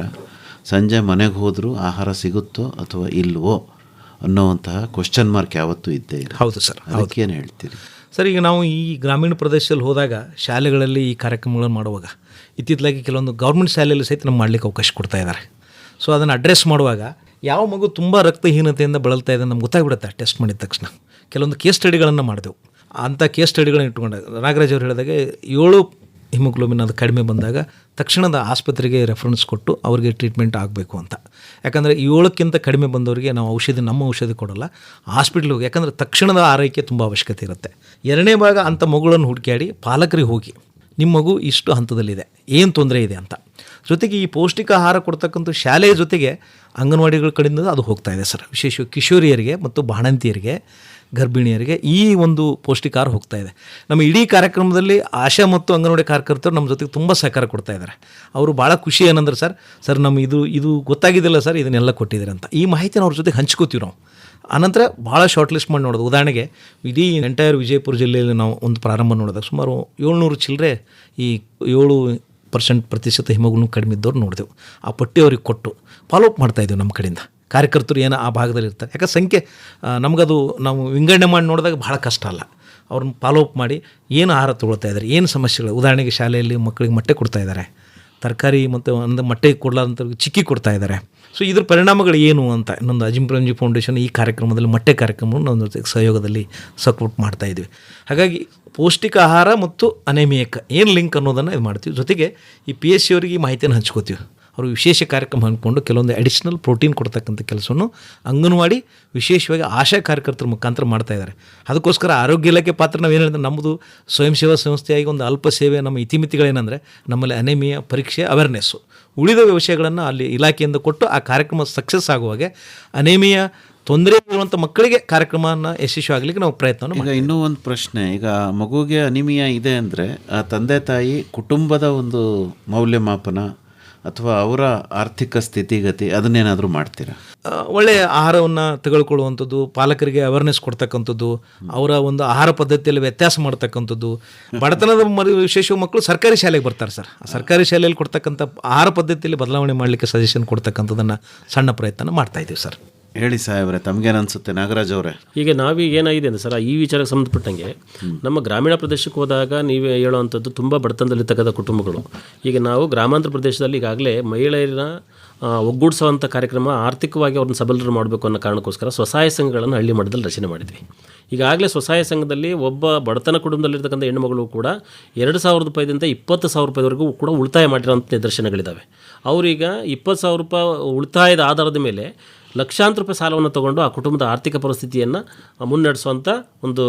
ಸಂಜೆ ಮನೆಗೆ ಹೋದರೂ ಆಹಾರ ಸಿಗುತ್ತೋ ಅಥವಾ ಇಲ್ವೋ ಅನ್ನೋವಂತಹ ಕ್ವಶನ್ ಮಾರ್ಕ್ ಯಾವತ್ತೂ ಇದ್ದೇ ಇದೆ. ಹೌದು ಸರ್. ಅದಕ್ಕೇನು ಹೇಳ್ತೀರಿ ಸರ್? ಈಗ ನಾವು ಈ ಗ್ರಾಮೀಣ ಪ್ರದೇಶದಲ್ಲಿ ಹೋದಾಗ ಶಾಲೆಗಳಲ್ಲಿ ಈ ಕಾರ್ಯಕ್ರಮಗಳನ್ನು ಮಾಡುವಾಗ ಇತ್ತಿತ್ತಲಾಗಿ ಕೆಲವೊಂದು ಗೌರ್ಮೆಂಟ್ ಶಾಲೆಯಲ್ಲಿ ಸಹಿತ ನಮ್ಗೆ ಮಾಡಲಿಕ್ಕೆ ಅವಕಾಶ ಕೊಡ್ತಾ ಇದ್ದಾರೆ. ಸೊ ಅದನ್ನು ಅಡ್ರೆಸ್ ಮಾಡುವಾಗ ಯಾವ ಮಗು ತುಂಬ ರಕ್ತಹೀನತೆಯಿಂದ ಬಳಲ್ತಾ ಇದೆ ನಮ್ಗೆ ಗೊತ್ತಾಗ್ಬಿಡುತ್ತೆ ಟೆಸ್ಟ್ ಮಾಡಿದ ತಕ್ಷಣ. ಕೆಲವೊಂದು ಕೇಸ್ ಸ್ಟಡಿಗಳನ್ನು ಮಾಡಿದೆವು. ಅಂಥ ಕೇಸ್ ಸ್ಟಡಿಗಳನ್ನ ಇಟ್ಕೊಂಡಾಗ ನಾಗರಾಜ್ ಅವರು ಹೇಳಿದಾಗೆ 7 ಹಿಮೋಗ್ಲೋಬಿನ್ ಅದು ಕಡಿಮೆ ಬಂದಾಗ ತಕ್ಷಣದ ಆಸ್ಪತ್ರೆಗೆ ರೆಫರೆನ್ಸ್ ಕೊಟ್ಟು ಅವ್ರಿಗೆ ಟ್ರೀಟ್ಮೆಂಟ್ ಆಗಬೇಕು ಅಂತ. ಯಾಕಂದರೆ 7ಕ್ಕಿಂತ ಕಡಿಮೆ ಬಂದವರಿಗೆ ನಾವು ನಮ್ಮ ಔಷಧಿ ಕೊಡೋಲ್ಲ, ಹಾಸ್ಪಿಟ್ಲಿಗೆ ಹೋಗಿ, ಯಾಕಂದರೆ ತಕ್ಷಣದ ಆರೈಕೆ ತುಂಬ ಅವಶ್ಯಕತೆ ಇರುತ್ತೆ. 2ನೇ ಭಾಗ ಅಂಥ ಮಗುಗಳನ್ನು ಹುಡುಕಾಡಿ ಪಾಲಕರಿಗೆ ಹೋಗಿ ನಿಮ್ಮ ಮಗು ಇಷ್ಟು ಹಂತದಲ್ಲಿದೆ, ಏನು ತೊಂದರೆ ಇದೆ ಅಂತ. ಜೊತೆಗೆ ಈ ಪೌಷ್ಟಿಕ ಆಹಾರ ಕೊಡ್ತಕ್ಕಂಥ ಶಾಲೆಯ ಜೊತೆಗೆ ಅಂಗನವಾಡಿಗಳ ಕಡೆಯಿಂದ ಅದು ಹೋಗ್ತಾ ಇದೆ ಸರ್. ವಿಶೇಷವಾಗಿ ಕಿಶೋರಿಯರಿಗೆ ಮತ್ತು ಬಾಣಂತಿಯರಿಗೆ, ಗರ್ಭಿಣಿಯರಿಗೆ ಈ ಒಂದು ಪೌಷ್ಟಿಕ ಆಹಾರ ಹೋಗ್ತಾ ಇದೆ. ನಮ್ಮ ಇಡೀ ಕಾರ್ಯಕ್ರಮದಲ್ಲಿ ಆಶಾ ಮತ್ತು ಅಂಗನವಾಡಿ ಕಾರ್ಯಕರ್ತರು ನಮ್ಮ ಜೊತೆಗೆ ತುಂಬ ಸಹಕಾರ ಕೊಡ್ತಾ ಇದ್ದಾರೆ. ಅವರು ಭಾಳ ಖುಷಿ ಏನಂದ್ರೆ ಸರ್ ನಮ್ಮ ಇದು ಗೊತ್ತಾಗಿದ್ದಿಲ್ಲ ಸರ್, ಇದನ್ನೆಲ್ಲ ಕೊಟ್ಟಿದ್ದಾರೆ ಅಂತ. ಈ ಮಾಹಿತಿನ ಅವ್ರ ಜೊತೆಗೆ ಹಂಚ್ಕೋತೀವಿ ನಾವು. ಆನಂತರ ಭಾಳ ಶಾರ್ಟ್ ಲಿಸ್ಟ್ ಮಾಡಿ ನೋಡೋದು. ಉದಾಹರಣೆಗೆ ಇಡೀ ಎಂಟೈರ್ ವಿಜಯಪುರ ಜಿಲ್ಲೆಯಲ್ಲಿ ನಾವು ಒಂದು ಪ್ರಾರಂಭ ನೋಡಿದಾಗ ಸುಮಾರು 700 ಚಿಲ್ಲರೆ ಈ 7% ಹಿಮೋಗ್ಲೋಬಿನ್ ಕಡಿಮೆ ಇದ್ದವ್ರು ನೋಡಿದೆವು. ಆ ಪಟ್ಟಿ ಅವ್ರಿಗೆ ಕೊಟ್ಟು ಫಾಲೋಅಪ್ ಮಾಡ್ತಾಯಿದ್ದೆವು ನಮ್ಮ ಕಡೆಯಿಂದ. ಕಾರ್ಯಕರ್ತರು ಏನೋ ಆ ಭಾಗದಲ್ಲಿ ಇರ್ತಾರೆ, ಯಾಕೆ ಸಂಖ್ಯೆ ನಮಗದು ನಾವು ವಿಂಗಡಣೆ ಮಾಡಿ ನೋಡಿದಾಗ ಭಾಳ ಕಷ್ಟ ಅಲ್ಲ. ಅವ್ರನ್ನ ಫಾಲೋಅಪ್ ಮಾಡಿ ಏನು ಆಹಾರ ತೊಗೊಳ್ತಾ ಇದ್ದಾರೆ, ಏನು ಸಮಸ್ಯೆಗಳು. ಉದಾಹರಣೆಗೆ ಶಾಲೆಯಲ್ಲಿ ಮಕ್ಕಳಿಗೆ ಮೊಟ್ಟೆ ಕೊಡ್ತಾ ಇದ್ದಾರೆ, ತರಕಾರಿ ಮತ್ತು ಒಂದು ಮೊಟ್ಟೆಗೆ ಕೊಡಲಾರಂಥವ್ರಿಗೆ ಚಿಕ್ಕಿ ಕೊಡ್ತಾ ಇದ್ದಾರೆ, ಸೊ ಇದ್ರ ಪರಿಣಾಮಗಳು ಏನು ಅಂತ ಇನ್ನೊಂದು ಅಜಿಂಪ್ರಂಜಿ ಫೌಂಡೇಶನ್ ಈ ಕಾರ್ಯಕ್ರಮದಲ್ಲಿ ಮೊಟ್ಟೆ ಕಾರ್ಯಕ್ರಮವನ್ನು ನಮ್ಮ ಜೊತೆಗೆ ಸಹಯೋಗದಲ್ಲಿ ಸಪೋರ್ಟ್ ಮಾಡ್ತಾಯಿದ್ವಿ. ಹಾಗಾಗಿ ಪೌಷ್ಟಿಕ ಆಹಾರ ಮತ್ತು ಅನೇಮಿಯಕ್ಕೆ ಏನು ಲಿಂಕ್ ಅನ್ನೋದನ್ನು ಇದು ಮಾಡ್ತೀವಿ. ಜೊತೆಗೆ ಈ PSC ಅವರಿಗೆ ಈ ಮಾಹಿತಿಯನ್ನು ಹಂಚ್ಕೋತೀವಿ. ಅವರು ವಿಶೇಷ ಕಾರ್ಯಕ್ರಮ ಹಂಚ್ಕೊಂಡು ಕೆಲವೊಂದು ಅಡಿಷ್ನಲ್ ಪ್ರೋಟೀನ್ ಕೊಡ್ತಕ್ಕಂಥ ಕೆಲಸವನ್ನು ಅಂಗನವಾಡಿ ವಿಶೇಷವಾಗಿ ಆಶಾ ಕಾರ್ಯಕರ್ತರ ಮುಖಾಂತರ ಮಾಡ್ತಾಯಿದ್ದಾರೆ. ಅದಕ್ಕೋಸ್ಕರ ಆರೋಗ್ಯ ಇಲಾಖೆ ಪಾತ್ರ ನಾವೇನು ಹೇಳಿದ್ರೆ ನಮ್ಮದು ಸ್ವಯಂ ಸೇವಾ ಸಂಸ್ಥೆಯಾಗಿ ಒಂದು ಅಲ್ಪ ಸೇವೆ. ನಮ್ಮ ಇತಿಮಿತಿಗಳೇನೆಂದರೆ ನಮ್ಮಲ್ಲಿ ಅನೇಮಿಯಾ ಪರೀಕ್ಷೆ ಅವೇರ್ನೆಸ್ಸು, ಉಳಿದ ವಿಷಯಗಳನ್ನು ಅಲ್ಲಿ ಇಲಾಖೆಯಿಂದ ಕೊಟ್ಟು ಆ ಕಾರ್ಯಕ್ರಮ ಸಕ್ಸಸ್ ಆಗುವಾಗೆ ಅನೇಮಿಯಾ ತೊಂದರೆ ಇರುವಂಥ ಮಕ್ಕಳಿಗೆ ಕಾರ್ಯಕ್ರಮವನ್ನು ಯಶಸ್ವಿ ಆಗಲಿಕ್ಕೆ ನಾವು ಪ್ರಯತ್ನವನ್ನು ಈಗ ಇನ್ನೂ ಒಂದು ಪ್ರಶ್ನೆ, ಈಗ ಮಗುವಿಗೆ ಅನಿಮಿಯಾ ಇದೆ ಅಂದರೆ ಆ ತಂದೆ ತಾಯಿ ಕುಟುಂಬದ ಒಂದು ಮೌಲ್ಯಮಾಪನ ಅಥವಾ ಅವರ ಆರ್ಥಿಕ ಸ್ಥಿತಿಗತಿ ಅದನ್ನೇನಾದರೂ ಮಾಡ್ತೀರಾ? ಒಳ್ಳೆಯ ಆಹಾರವನ್ನು ತೆಗೆದುಕೊಳ್ಳುವಂಥದ್ದು, ಪಾಲಕರಿಗೆ ಅವೇರ್ನೆಸ್ ಕೊಡ್ತಕ್ಕಂಥದ್ದು, ಅವರ ಒಂದು ಆಹಾರ ಪದ್ಧತಿಯಲ್ಲಿ ವ್ಯತ್ಯಾಸ ಮಾಡ್ತಕ್ಕಂಥದ್ದು. ಬಡತನದ ವಿಶೇಷ ಮಕ್ಕಳು ಸರ್ಕಾರಿ ಶಾಲೆಗೆ ಬರ್ತಾರೆ ಸರ್. ಸರ್ಕಾರಿ ಶಾಲೆಯಲ್ಲಿ ಕೊಡ್ತಕ್ಕಂಥ ಆಹಾರ ಪದ್ಧತಿಯಲ್ಲಿ ಬದಲಾವಣೆ ಮಾಡಲಿಕ್ಕೆ ಸಜೆಷನ್ ಕೊಡ್ತಕ್ಕಂಥದ್ದನ್ನು ಸಣ್ಣ ಪ್ರಯತ್ನ ಮಾಡ್ತಾಯಿದ್ದೀವಿ ಸರ್. ಹೇಳಿ ಸಾಹೇಬ್ರೆ, ತಮಗೇನು ಅನಿಸುತ್ತೆ? ನಾಗರಾಜ್ ಅವರೇ, ಈಗ ನಾವೀಗ ಏನಾಗಿದೆ ಅಂದರೆ ಸರ್, ಈ ವಿಚಾರಕ್ಕೆ ಸಂಬಂಧಪಟ್ಟಂಗೆ ನಮ್ಮ ಗ್ರಾಮೀಣ ಪ್ರದೇಶಕ್ಕೆ ಹೋದಾಗ ನೀವು ಹೇಳುವಂಥದ್ದು ತುಂಬ ಬಡತನದಲ್ಲಿರ್ತಕ್ಕಂಥ ಕುಟುಂಬಗಳು. ಈಗ ನಾವು ಗ್ರಾಮಾಂತರ ಪ್ರದೇಶದಲ್ಲಿ ಈಗಾಗಲೇ ಮಹಿಳೆಯರನ್ನ ಒಗ್ಗೂಡಿಸುವಂಥ ಕಾರ್ಯಕ್ರಮ, ಆರ್ಥಿಕವಾಗಿ ಅವ್ರನ್ನ ಸಬಲರು ಮಾಡಬೇಕು ಅನ್ನೋ ಕಾರಣಕ್ಕೋಸ್ಕರ ಸ್ವಸಹಾಯ ಸಂಘಗಳನ್ನು ಹಳ್ಳಿ ಮಟ್ಟದಲ್ಲಿ ರಚನೆ ಮಾಡಿದ್ವಿ. ಈಗಾಗಲೇ ಸ್ವಸಹಾಯ ಸಂಘದಲ್ಲಿ ಒಬ್ಬ ಬಡತನ ಕುಟುಂಬದಲ್ಲಿರ್ತಕ್ಕಂಥ ಹೆಣ್ಣುಮಗಳು ಕೂಡ 2,000 ರೂಪಾಯಿದಿಂದ 20,000 ರೂಪಾಯಿವರೆಗೂ ಕೂಡ ಉಳಿತಾಯ ಮಾಡಿರೋಂಥ ನಿದರ್ಶನಗಳಿದ್ದಾವೆ. ಅವರೀಗ 20,000 ರೂಪಾಯಿ ಉಳಿತಾಯದ ಆಧಾರದ ಮೇಲೆ ಲಕ್ಷಾಂತರ ರೂಪಾಯಿ ಸಾಲವನ್ನು ತೊಗೊಂಡು ಆ ಕುಟುಂಬದ ಆರ್ಥಿಕ ಪರಿಸ್ಥಿತಿಯನ್ನು ಮುನ್ನಡೆಸುವಂಥ ಒಂದು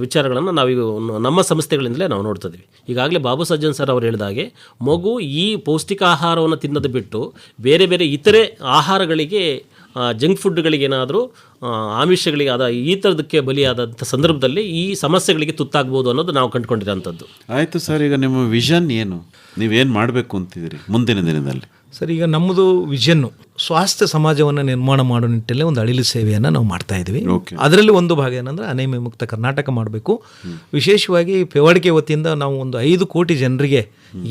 ವಿಚಾರಗಳನ್ನು ನಾವೀಗ ನಮ್ಮ ಸಂಸ್ಥೆಗಳಿಂದಲೇ ನಾವು ನೋಡ್ತಿದ್ವಿ. ಈಗಾಗಲೇ ಬಾಬು ಸಜ್ಜನ್ ಸರ್ ಅವರು ಹೇಳಿದ ಹಾಗೆ ಮಗು ಈ ಪೌಷ್ಟಿಕ ಆಹಾರವನ್ನು ತಿನ್ನೋದು ಬಿಟ್ಟು ಬೇರೆ ಬೇರೆ ಇತರೆ ಆಹಾರಗಳಿಗೆ, ಜಂಕ್ ಫುಡ್ಗಳಿಗೇನಾದರೂ ಆಮಿಷಗಳಿಗೆ ಈ ಥರದಕ್ಕೆ ಬಲಿಯಾದಂಥ ಸಂದರ್ಭದಲ್ಲಿ ಈ ಸಮಸ್ಯೆಗಳಿಗೆ ತುತ್ತಾಗ್ಬೋದು ಅನ್ನೋದು ನಾವು ಕಂಡುಕೊಂಡಿರೋಂಥದ್ದು. ಆಯಿತು ಸರ್, ಈಗ ನಿಮ್ಮ ವಿಷನ್ ಏನು? ನೀವೇನು ಮಾಡಬೇಕು ಅಂತಿದ್ದೀರಿ ಮುಂದಿನ ದಿನದಲ್ಲಿ? ಸರ್, ಈಗ ನಮ್ಮದು ವಿಷನ್ನು ಸ್ವಾಸ್ಥ್ಯ ಸಮಾಜವನ್ನು ನಿರ್ಮಾಣ ಮಾಡೋ ನಿಟ್ಟಿನಲ್ಲಿ ಒಂದು ಅಳಿಲು ಸೇವೆಯನ್ನು ನಾವು ಮಾಡ್ತಾ ಇದ್ವಿ. ಅದರಲ್ಲಿ ಒಂದು ಭಾಗ ಏನಂದರೆ ಅನೇಮಿಯಾ ಮುಕ್ತ ಕರ್ನಾಟಕ ಮಾಡಬೇಕು. ವಿಶೇಷವಾಗಿ ಪೆವಾಡಿಕೆ ವತಿಯಿಂದ ನಾವು ಒಂದು 5 ಕೋಟಿ ಜನರಿಗೆ,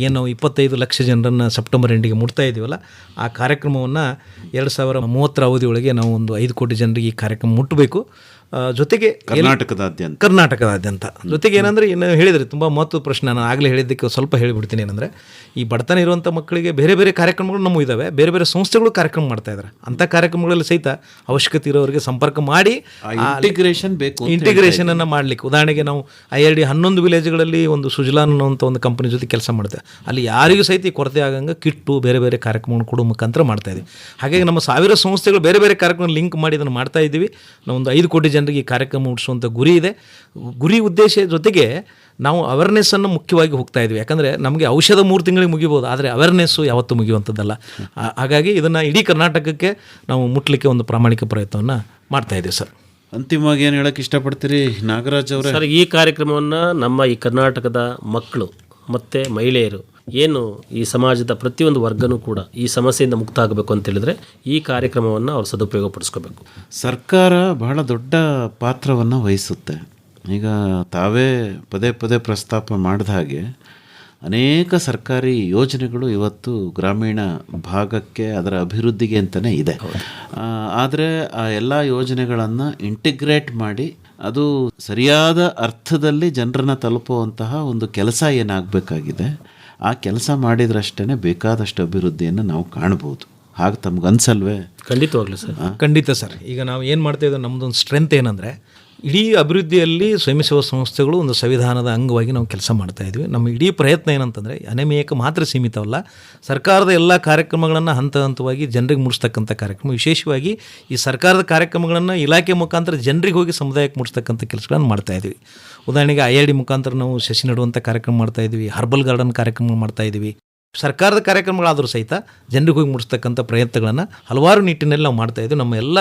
ಏನು ನಾವು 25 ಲಕ್ಷ ಜನರನ್ನು ಸೆಪ್ಟೆಂಬರ್ ಎಂಡಿಗೆ ಮುಟ್ತಾ ಇದ್ದೀವಲ್ಲ, ಆ ಕಾರ್ಯಕ್ರಮವನ್ನು 2030 ಅವಧಿಯೊಳಗೆ ನಾವು ಒಂದು 5 ಕೋಟಿ ಜನರಿಗೆ ಈ ಕಾರ್ಯಕ್ರಮ ಮುಟ್ಟಬೇಕು. ಜೊತೆಗೆ ಕರ್ನಾಟಕದಾದ್ಯಂತ ಜೊತೆಗೆ ಏನಂದರೆ ಇನ್ನು ಹೇಳಿದರೆ ತುಂಬ ಮಹತ್ವದ ಪ್ರಶ್ನೆ. ನಾನು ಆಗಲೇ ಹೇಳಿದ್ದಕ್ಕೆ ಸ್ವಲ್ಪ ಹೇಳಿಬಿಡ್ತೀನಿ. ಏನಂದರೆ ಈ ಬಡತನ ಇರುವಂಥ ಮಕ್ಕಳಿಗೆ ಬೇರೆ ಬೇರೆ ಕಾರ್ಯಕ್ರಮಗಳು ನಮ್ಮ ಇದ್ದಾವೆ, ಬೇರೆ ಬೇರೆ ಸಂಸ್ಥೆಗಳು ಕಾರ್ಯಕ್ರಮ ಮಾಡ್ತಾ ಇದ್ದಾರೆ. ಅಂಥ ಕಾರ್ಯಕ್ರಮಗಳಲ್ಲಿ ಸಹಿತ ಅವಶ್ಯಕತೆ ಇರೋರಿಗೆ ಸಂಪರ್ಕ ಮಾಡಿ ಇಂಟಿಗ್ರೇಷನನ್ನು ಮಾಡಲಿಕ್ಕೆ, ಉದಾಹರಣೆಗೆ ನಾವು IRD 11 ವಿಲೇಜ್ಗಳಲ್ಲಿ ಒಂದು ಸುಜಲಾನ್ ಅನ್ನುವಂಥ ಒಂದು ಕಂಪನಿ ಜೊತೆ ಕೆಲಸ ಮಾಡ್ತೇವೆ. ಅಲ್ಲಿ ಯಾರಿಗೂ ಸಹಿತ ಈ ಕೊರತೆ ಆಗಂಗೆ ಕಿಟ್ಟು ಬೇರೆ ಬೇರೆ ಕಾರ್ಯಕ್ರಮವನ್ನು ಕೊಡೋ ಮುಖಾಂತರ ಮಾಡ್ತಾಯಿದ್ದೀವಿ. ಹಾಗಾಗಿ ನಮ್ಮ 1000 ಸಂಸ್ಥೆಗಳು ಬೇರೆ ಬೇರೆ ಕಾರ್ಯಕ್ರಮ ಲಿಂಕ್ ಮಾಡಿ ಇದನ್ನು ಮಾಡ್ತಾ ಇದ್ದೀವಿ. ನಾವು ಒಂದು 5 ಕೋಟಿ ಜನರಿಗೆ ಈ ಕಾರ್ಯಕ್ರಮ ಮುಟ್ಟಿಸುವಂಥ ಗುರಿ ಇದೆ. ಗುರಿ ಉದ್ದೇಶ ಜೊತೆಗೆ ನಾವು ಅವೇರ್ನೆಸ್ಸನ್ನು ಮುಖ್ಯವಾಗಿ ಹೋಗ್ತಾ ಇದ್ವಿ. ಯಾಕಂದರೆ ನಮಗೆ ಔಷಧ 3 ತಿಂಗಳಿಗೆ ಮುಗಿಬೋದು, ಆದರೆ ಅವೇರ್ನೆಸ್ಸು ಯಾವತ್ತೂ ಮುಗಿಯುವಂಥದ್ದಲ್ಲ. ಹಾಗಾಗಿ ಇದನ್ನು ಇಡೀ ಕರ್ನಾಟಕಕ್ಕೆ ನಾವು ಮುಟ್ಟಲಿಕ್ಕೆ ಒಂದು ಪ್ರಾಮಾಣಿಕ ಪ್ರಯತ್ನವನ್ನು ಮಾಡ್ತಾ ಇದ್ದೀವಿ ಸರ್. ಅಂತಿಮವಾಗಿ ಏನು ಹೇಳೋಕ್ಕೆ ಇಷ್ಟಪಡ್ತೀರಿ ನಾಗರಾಜ್ ಅವರೇ? ಸರ್, ಈ ಕಾರ್ಯಕ್ರಮವನ್ನು ನಮ್ಮ ಈ ಕರ್ನಾಟಕದ ಮಕ್ಕಳು ಮತ್ತು ಮಹಿಳೆಯರು, ಏನು ಈ ಸಮಾಜದ ಪ್ರತಿಯೊಂದು ವರ್ಗನೂ ಕೂಡ ಈ ಸಮಸ್ಯೆಯಿಂದ ಮುಕ್ತ ಆಗಬೇಕು ಅಂತೇಳಿದರೆ ಈ ಕಾರ್ಯಕ್ರಮವನ್ನು ಅವರು ಸದುಪಯೋಗಪಡಿಸ್ಕೋಬೇಕು. ಸರ್ಕಾರ ಬಹಳ ದೊಡ್ಡ ಪಾತ್ರವನ್ನು ವಹಿಸುತ್ತೆ. ಈಗ ತಾವೇ ಪದೇ ಪದೇ ಪ್ರಸ್ತಾಪ ಮಾಡಿದ ಹಾಗೆ ಅನೇಕ ಸರ್ಕಾರಿ ಯೋಜನೆಗಳು ಇವತ್ತು ಗ್ರಾಮೀಣ ಭಾಗಕ್ಕೆ, ಅದರ ಅಭಿವೃದ್ಧಿಗೆ ಅಂತಲೇ ಇದೆ. ಆದರೆ ಆ ಎಲ್ಲ ಯೋಜನೆಗಳನ್ನು ಇಂಟಿಗ್ರೇಟ್ ಮಾಡಿ ಅದು ಸರಿಯಾದ ಅರ್ಥದಲ್ಲಿ ಜನರನ್ನು ತಲುಪುವಂತಹ ಒಂದು ಕೆಲಸ ಏನಾಗಬೇಕಾಗಿದೆ, ಆ ಕೆಲಸ ಮಾಡಿದ್ರಷ್ಟೇ ಬೇಕಾದಷ್ಟು ಅಭಿವೃದ್ಧಿಯನ್ನು ನಾವು ಕಾಣ್ಬೋದು. ಹಾಗೆ ತಮ್ಗನ್ಸಲ್ವೇ? ಖಂಡಿತವಾಗ್ಲೂ ಸರ್. ಖಂಡಿತ ಸರ್. ಈಗ ನಾವು ಏನು ಮಾಡ್ತಾ ಇದ್ದೀವಿ, ನಮ್ಮದೊಂದು ಸ್ಟ್ರೆಂತ್ ಏನಂದರೆ ಇಡೀ ಅಭಿವೃದ್ಧಿಯಲ್ಲಿ ಸ್ವಯಂ ಸೇವಾ ಸಂಸ್ಥೆಗಳು ಒಂದು ಸಂವಿಧಾನದ ಅಂಗವಾಗಿ ನಾವು ಕೆಲಸ ಮಾಡ್ತಾ ಇದ್ವಿ. ನಮ್ಮ ಇಡೀ ಪ್ರಯತ್ನ ಏನಂತಂದರೆ ಅನೇಮಿಯಕ್ಕೆ ಮಾತ್ರ ಸೀಮಿತವಲ್ಲ, ಸರ್ಕಾರದ ಎಲ್ಲ ಕಾರ್ಯಕ್ರಮಗಳನ್ನು ಹಂತ ಹಂತವಾಗಿ ಜನರಿಗೆ ಮುಡಿಸ್ತಕ್ಕಂಥ ಕಾರ್ಯಕ್ರಮ. ವಿಶೇಷವಾಗಿ ಈ ಸರ್ಕಾರದ ಕಾರ್ಯಕ್ರಮಗಳನ್ನು ಇಲಾಖೆ ಮುಖಾಂತರ ಜನರಿಗೆ ಹೋಗಿ ಸಮುದಾಯಕ್ಕೆ ಮುಡಿಸ್ತಕ್ಕಂಥ ಕೆಲಸಗಳನ್ನು ಮಾಡ್ತಾಯಿದ್ವಿ. ಉದಾಹರಣೆಗೆ IRD ಮುಖಾಂತರ ನಾವು ಸಸಿ ನೆಡುವಂಥ ಕಾರ್ಯಕ್ರಮ ಮಾಡ್ತಾಯಿದ್ವಿ, ಹರ್ಬಲ್ ಗಾರ್ಡನ್ ಕಾರ್ಯಕ್ರಮ ಮಾಡ್ತಾಯಿದ್ವಿ. ಸರ್ಕಾರದ ಕಾರ್ಯಕ್ರಮಗಳಾದರೂ ಸಹಿತ ಜನರಿಗೆ ಹೋಗಿ ಮುಡಿಸ್ತಕ್ಕಂಥ ಪ್ರಯತ್ನಗಳನ್ನು ಹಲವಾರು ನಿಟ್ಟಿನಲ್ಲಿ ನಾವು ಮಾಡ್ತಾಯಿದ್ವಿ. ನಮ್ಮ ಎಲ್ಲ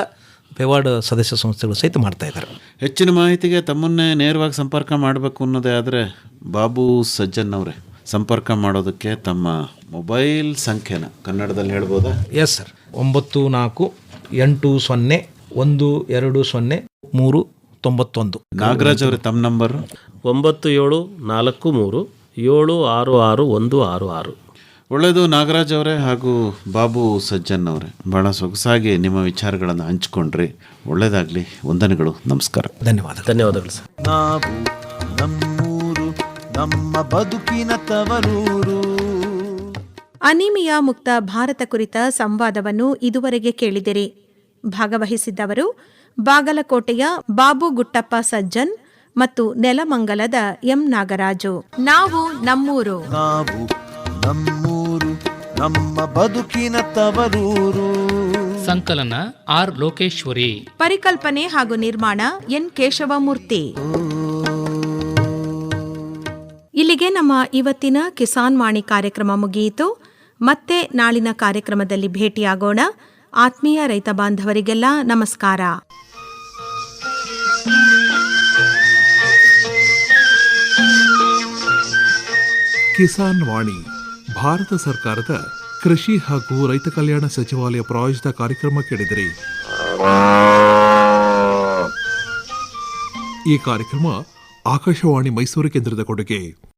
ಪೆವಾರ್ಡ್ ಸದಸ್ಯ ಸಂಸ್ಥೆಗಳು ಸಹಿತ ಮಾಡ್ತಾ ಇದ್ದಾರೆ. ಹೆಚ್ಚಿನ ಮಾಹಿತಿಗೆ ತಮ್ಮನ್ನೇ ನೇರವಾಗಿ ಸಂಪರ್ಕ ಮಾಡಬೇಕು ಅನ್ನೋದೇ ಆದರೆ ಬಾಬು ಸಜ್ಜನ್ ಅವರೇ, ಸಂಪರ್ಕ ಮಾಡೋದಕ್ಕೆ ತಮ್ಮ ಮೊಬೈಲ್ ಸಂಖ್ಯೆನ ಕನ್ನಡದಲ್ಲಿ ಹೇಳ್ಬೋದಾ? Yes sir, 9480120391. ನಾಗರಾಜ್ ಅವರೇ, ತಮ್ಮ ನಂಬರು? 9743766166. ಒಳ್ಳೆಯದು ನಾಗರಾಜ್ ಅವರೇ ಹಾಗೂ ಬಾಬು ಸಜ್ಜನ್ ಅವರೇ, ಭಾಳ ಸೊಗಸಾಗಿ ನಿಮ್ಮ ವಿಚಾರಗಳನ್ನು ಹಂಚಿಕೊಂಡ್ರಿ. ಒಳ್ಳೆಯದಾಗಲಿ, ವಂದನೆಗಳು, ನಮಸ್ಕಾರ. ಧನ್ಯವಾದಗಳು ಸರ್. ನಾವು ನಮ್ಮೂರು ನಮ್ಮ ಬದುಕಿನ ತವರೂರು. ಅನಿಮಿಯಾ ಮುಕ್ತ ಭಾರತ ಕುರಿತ ಸಂವಾದವನ್ನು ಇದುವರೆಗೆ ಕೇಳಿದಿರಿ. ಭಾಗವಹಿಸಿದ್ದವರು ಬಾಗಲಕೋಟೆಯ ಬಾಬು ಗುಟ್ಟಪ್ಪ ಸಜ್ಜನ್ ಮತ್ತು ನೆಲಮಂಗಲದ ಎಂ ನಾಗರಾಜು. ನಾವು ನಮ್ಮೂರು. ನಾವು ನಮ್ಮೂರು ನಮ್ಮ ಬದುಕಿನ ತವರೂರು. ಸಂಕಲನ ಆರ್ ಲೋಕೇಶ್ವರಿ. ಪರಿಕಲ್ಪನೆ ಹಾಗೂ ನಿರ್ಮಾಣ ಎನ್ ಕೇಶವಮೂರ್ತಿ. ಇಲ್ಲಿಗೆ ನಮ್ಮ ಇವತ್ತಿನ ಕಿಸಾನ್ ವಾಣಿ ಕಾರ್ಯಕ್ರಮ ಮುಗಿಯಿತು. ಮತ್ತೆ ನಾಳಿನ ಕಾರ್ಯಕ್ರಮದಲ್ಲಿ ಭೇಟಿಯಾಗೋಣ. ಆತ್ಮೀಯ ರೈತ ಬಾಂಧವರಿಗೆಲ್ಲ ನಮಸ್ಕಾರ. ಕಿಸಾನ್ ವಾಣಿ ಭಾರತ ಸರ್ಕಾರದ ಕೃಷಿ ಹಾಗೂ ರೈತ ಕಲ್ಯಾಣ ಸಚಿವಾಲಯ ಪ್ರಾಯೋಜಿತ ಕಾರ್ಯಕ್ರಮ ಕೇಳಿದಿರಿ. ಈ ಕಾರ್ಯಕ್ರಮ ಆಕಾಶವಾಣಿ ಮೈಸೂರು ಕೇಂದ್ರದ ಕೊಡುಗೆ.